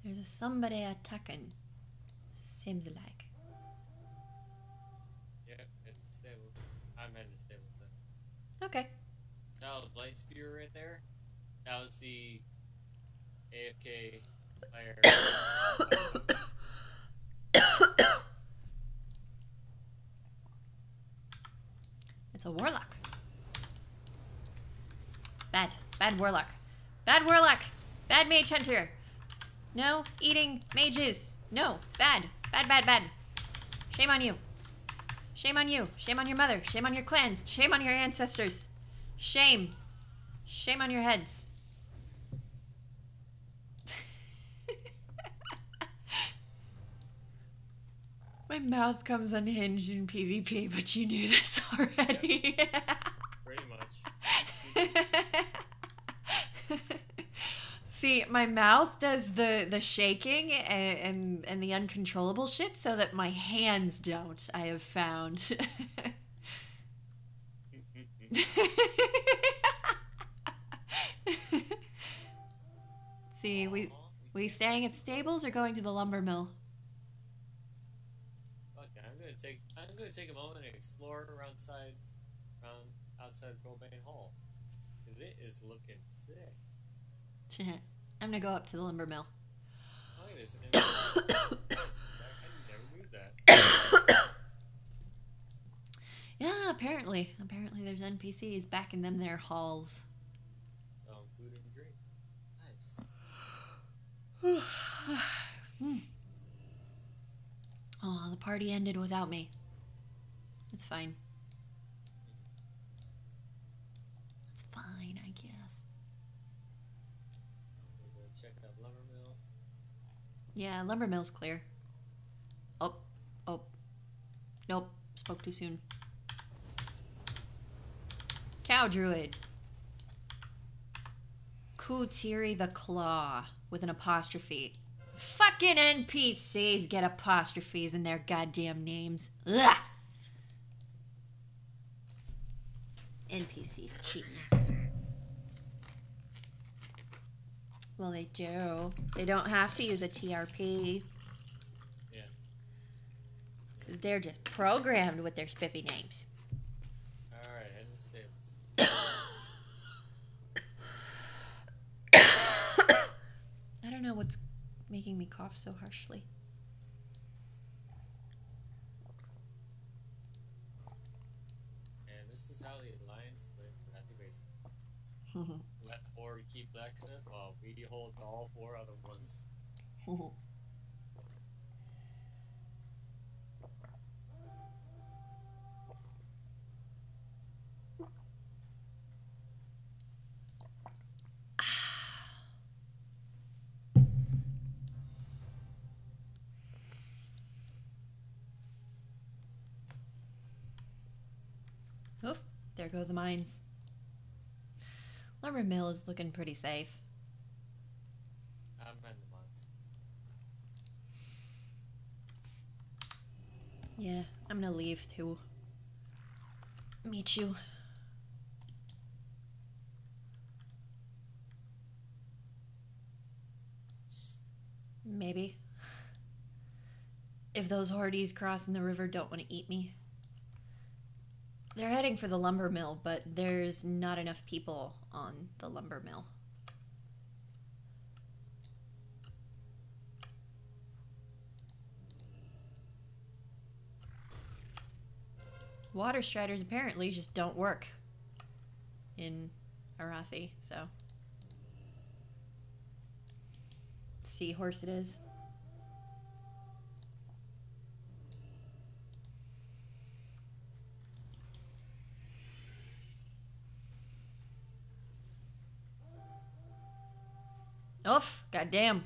S1: There's a somebody attacking. Seems like.
S4: Yeah, it's disabled. I'm in disabled then.
S1: Okay.
S4: That was Blight Spear right there. That was the AFK player.
S1: It's a warlock. Bad. Bad warlock. Bad warlock! Bad mage hunter! No eating mages! No! Bad! Bad, bad, bad! Shame on you! Shame on you! Shame on your mother! Shame on your clans! Shame on your ancestors! Shame! Shame on your heads! My mouth comes unhinged in PvP, but you knew this already.
S4: Pretty much.
S1: See, my mouth does the shaking and the uncontrollable shit so that my hands don't, I have found. See, we staying at stables or going to the lumber mill?
S4: Okay, I'm gonna take a moment and explore around outside Probane Hall. Cause it is looking sick.
S1: I'm gonna go up to the lumber mill.
S4: Look at this. I never knew that.
S1: Yeah, apparently there's NPCs back in them there halls.
S4: So food and drink. Nice.
S1: Oh, the party ended without me. It's fine. It's fine, I guess.
S4: We'll go check out Lumber Mill.
S1: Yeah, lumber mill's clear. Oh. Nope, spoke too soon. Cow Druid. Kutiri the Claw with an apostrophe. Fucking NPCs get apostrophes in their goddamn names. Ugh. NPCs cheating. Well, they do. They don't have to use a TRP.
S4: Yeah.
S1: Because they're just programmed with their spiffy names.
S4: Alright, head to the stables.
S1: I don't know what's making me cough so harshly.
S4: And this is how the Alliance wins Arathi Basin. Let 4 keep blacksmith while we hold all 4 other ones.
S1: Oof, there go the mines. Lumber mill is looking pretty safe.
S4: I'm in the mines.
S1: Yeah, I'm gonna leave too. meet you. Maybe. If those hordes crossing the river don't want to eat me. They're heading for the lumber mill, but there's not enough people on the lumber mill. Water striders apparently just don't work in Arathi, so. Seahorse it is. Oof, goddamn.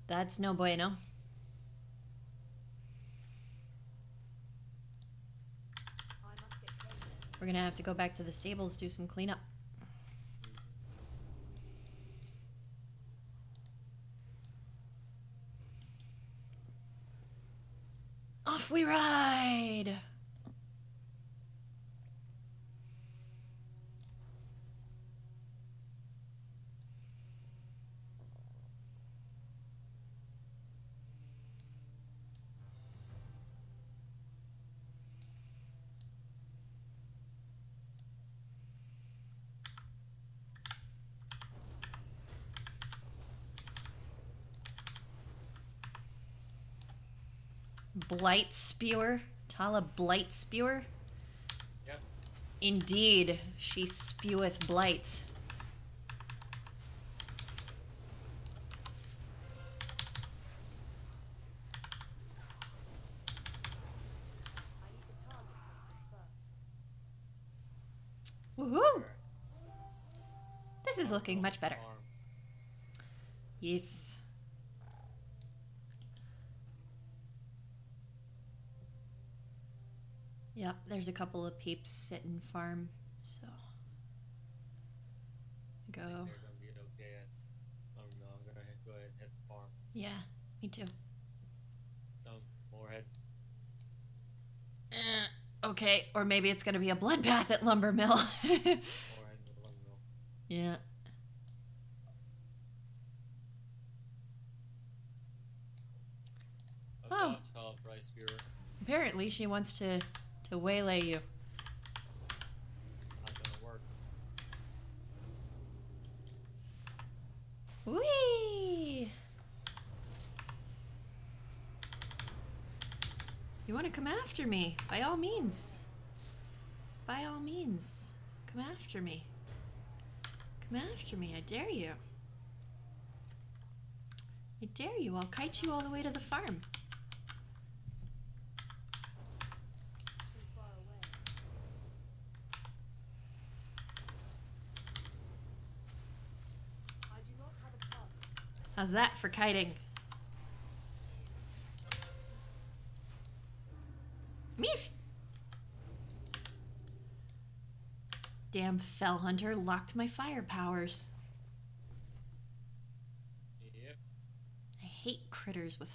S1: That's no bueno. We're gonna have to go back to the stables, do some cleanup. Off we ride! Blight Spewer? Tala Blight Spewer?
S4: Yep.
S1: Indeed, she speweth blight.
S2: I need to target something first.
S1: Woohoo! This is looking much better.
S4: Farm.
S1: Yes. Yep, there's a couple of peeps sitting farm, so go.
S4: They're gonna be okay at lumber mill. I'm gonna go ahead and hit the farm.
S1: Yeah, me too.
S4: Some more head.
S1: Okay, or maybe it's gonna be a bloodbath at lumber mill.
S4: More head to the lumber mill.
S1: Yeah. Oh.
S4: Rice spear.
S1: Apparently she wants to waylay you.
S4: Not gonna work.
S1: Whee! You want to come after me? By all means. By all means. Come after me. Come after me. I dare you. I dare you. I'll kite you all the way to the farm.
S2: Too far away. I do not have a task.
S1: How's that for kiting? Meef! Damn fell hunter locked my fire powers.
S4: Yep.
S1: I hate critters with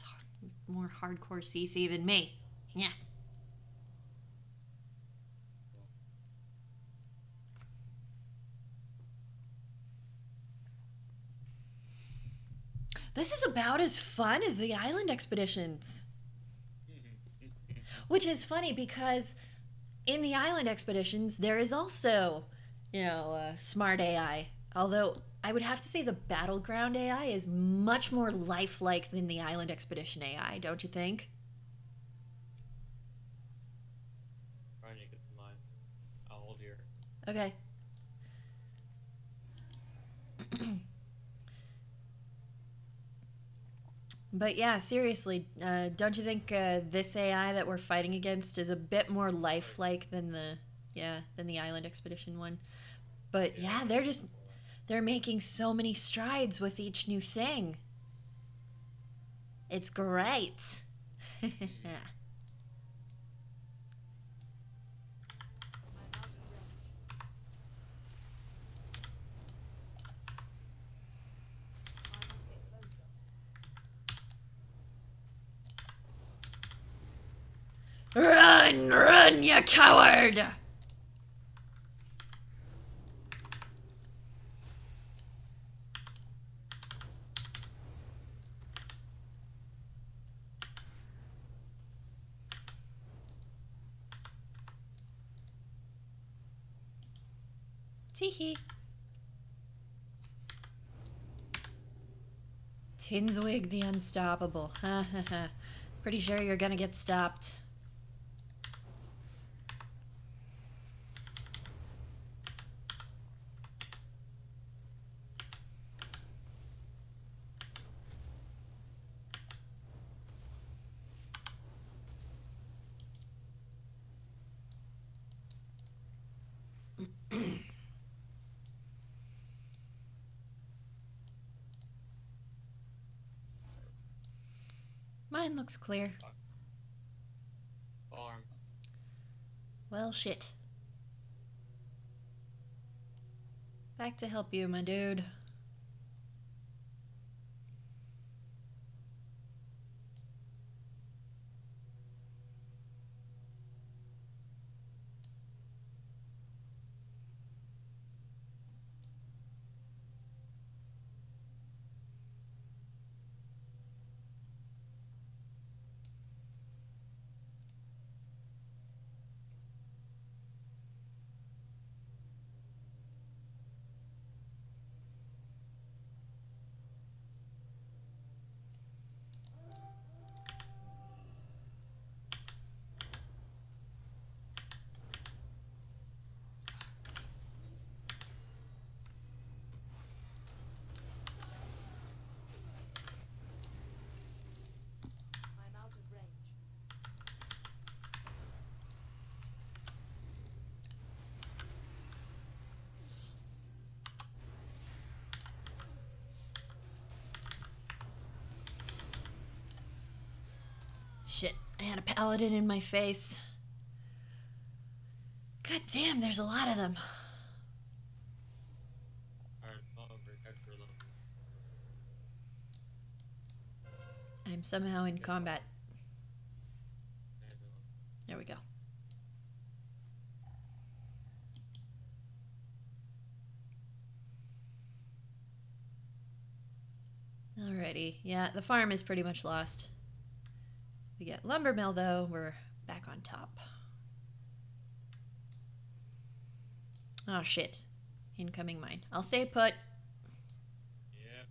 S1: more hardcore CC than me. Yeah. This is about as fun as the island expeditions. Which is funny because in the island expeditions, there is also, smart AI. Although I would have to say the battleground AI is much more lifelike than the island expedition AI, don't you think?
S4: Aranya, get the mine. I'll hold here.
S1: Okay. But yeah, seriously, don't you think this AI that we're fighting against is a bit more lifelike than the island expedition one? But yeah, they're making so many strides with each new thing. It's great.
S2: I'm out of range. I must get closer.
S1: Run, you coward! Teehee. Tinswig the Unstoppable. Ha ha ha. Pretty sure you're gonna get stopped. Mine looks clear.
S4: Farm.
S1: Well, shit. Back to help you, my dude.
S2: I'm out of range.
S1: Shit, I had a paladin in my face. God damn, there's a lot of them.
S4: Alright, over extra low.
S1: I'm somehow in combat. There we go. Alrighty, yeah, the farm is pretty much lost. We get lumber mill though, we're back on top. Oh shit. Incoming mine. I'll stay put.
S4: Yep.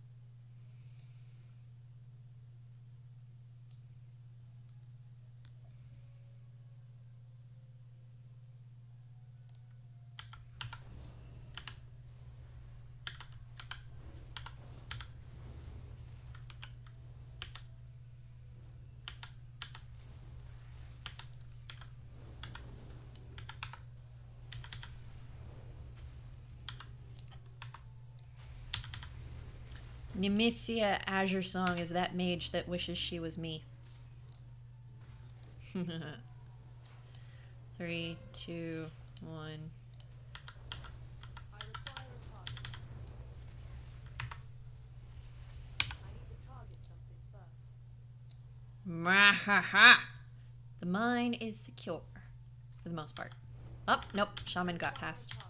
S1: Nemesia Azure Song is that mage that wishes she was me. 3, 2, 1.
S2: I require a target. I need to target something first.
S1: Mwahaha! The mine is secure. For the most part. Oh, nope. Shaman got past.
S2: Target.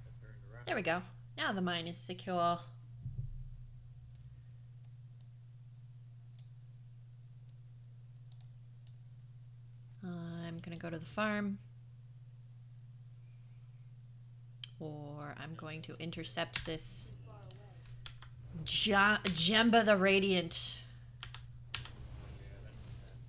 S4: I turned around.
S1: There we go. Now the mine is secure. I'm gonna go to the farm. Or I'm going to intercept this
S2: Far away.
S1: Jemba the Radiant.
S4: Yeah, that's a bastard.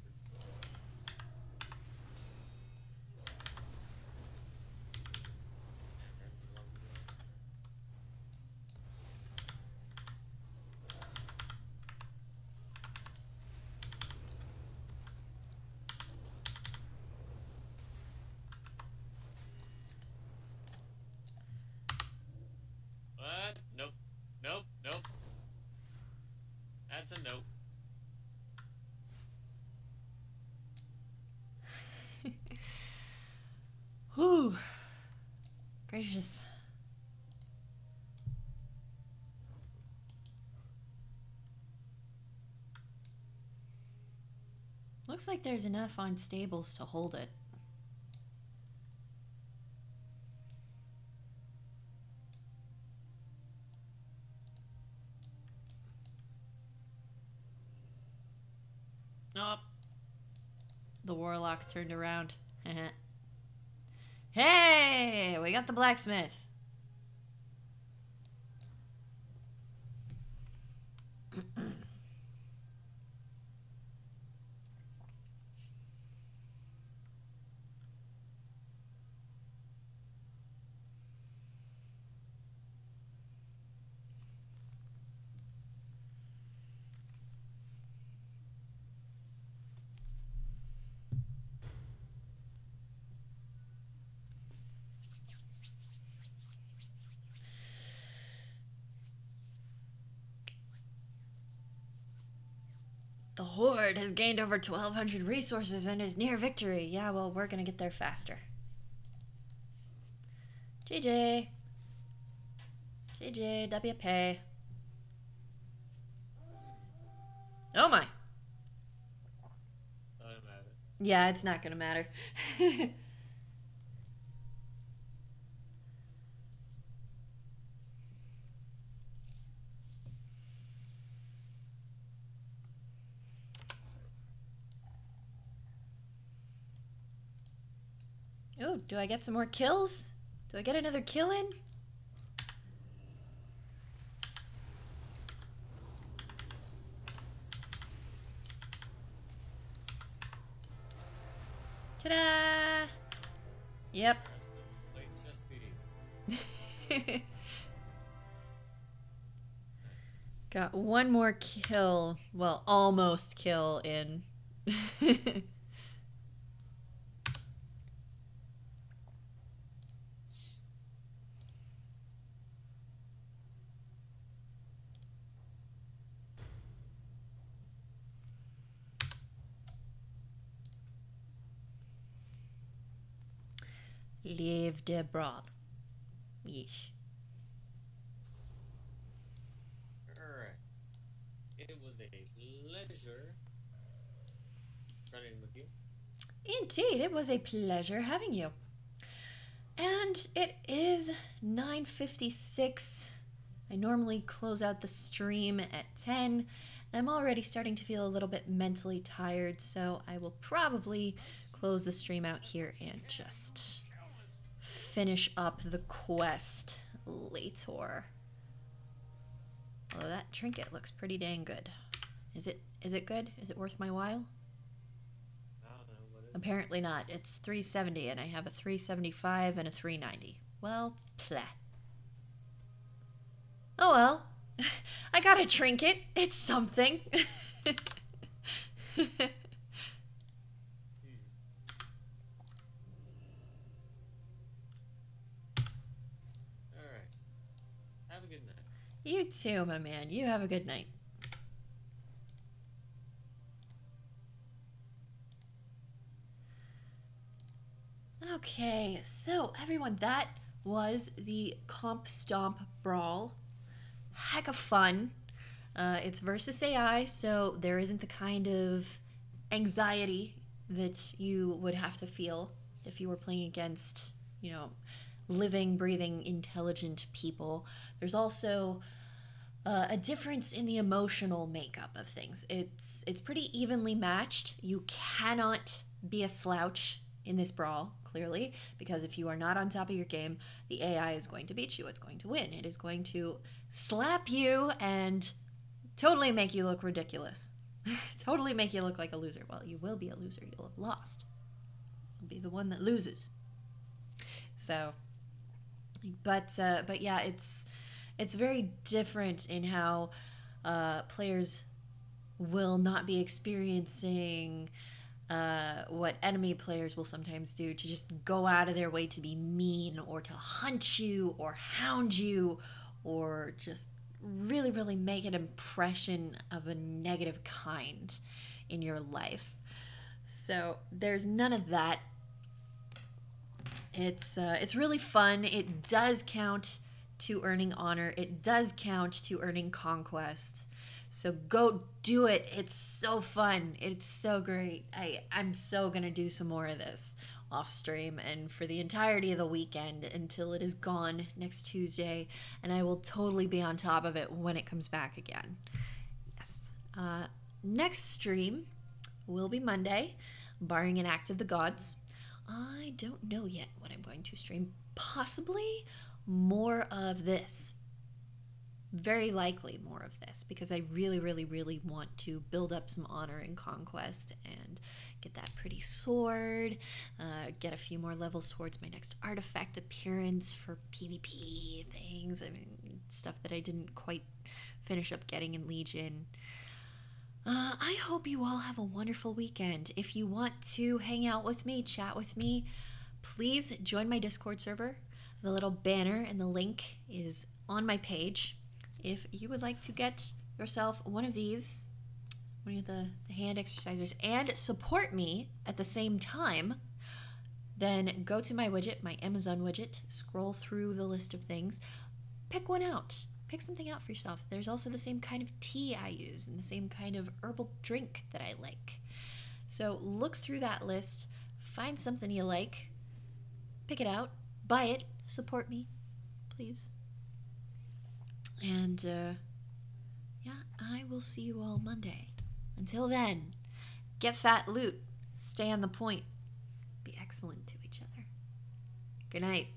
S4: What? Nope. Nope. Nope. That's a nope.
S1: Whew. Gracious. Looks like there's enough on stables to hold it. Oh. The warlock turned around. Hey, we got the blacksmith. The Horde has gained over 1,200 resources and is near victory. Yeah, well, we're gonna get there faster. GG. GG, WP. Oh my.
S4: Doesn't matter.
S1: Yeah, it's not gonna matter. Oh, do I get some more kills? Do I get another kill in? Ta-da! Yep.
S4: Late chess piece.
S1: Got one more kill. Well, almost kill in. Leave the brawl. Yeesh.
S4: Alright. It was a pleasure running with you.
S1: Indeed, it was a pleasure having you. And it is 9:56. I normally close out the stream at 10. And I'm already starting to feel a little bit mentally tired, so I will probably close the stream out here and just finish up the quest later. Although that trinket looks pretty dang good. Is it good? Is it worth my while?
S4: I don't know what it is.
S1: Apparently not. It's 370 and I have a 375 and a 390. Well, pleh. Oh well. I got a trinket. It's something.
S4: Alright. Have a good night.
S1: You too, my man. You have a good night. Okay, so everyone, that was the Comp Stomp Brawl. Heck of fun. It's versus AI, so there isn't the kind of anxiety that you would have to feel if you were playing against, you know, living, breathing, intelligent people. There's also a difference in the emotional makeup of things. It's pretty evenly matched. You cannot be a slouch in this brawl, clearly, because if you are not on top of your game, the AI is going to beat you. It's going to win. It is going to slap you and totally make you look ridiculous. Totally make you look like a loser. Well, you will be a loser. You'll have lost. You'll be the one that loses. So, but yeah, it's very different in how players will not be experiencing what enemy players will sometimes do, to just go out of their way to be mean or to hunt you or hound you or just really, really make an impression of a negative kind in your life. So there's none of that. It's really fun. It does count to earning honor. It does count to earning conquest. So go do it. It's so fun. It's so great. I'm so going to do some more of this off stream and for the entirety of the weekend until it is gone next Tuesday. And I will totally be on top of it when it comes back again. Yes. Next stream will be Monday, barring an act of the gods. I don't know yet what I'm going to stream. Possibly more of this. Very likely more of this, because I really, really, really want to build up some honor and conquest and get that pretty sword, get a few more levels towards my next artifact appearance for PvP things. I mean, stuff that I didn't quite finish up getting in Legion. I hope you all have a wonderful weekend. If you want to hang out with me, chat with me, please join my Discord server. The little banner and the link is on my page. If you would like to get yourself one of these, one of the hand exercisers, and support me at the same time, then go to my widget, my Amazon widget, scroll through the list of things, pick one out. Pick something out for yourself. There's also the same kind of tea I use and the same kind of herbal drink that I like. So look through that list, find something you like, pick it out, buy it, support me, please. And, yeah, I will see you all Monday. Until then, get fat loot, stay on the point, be excellent to each other. Good night.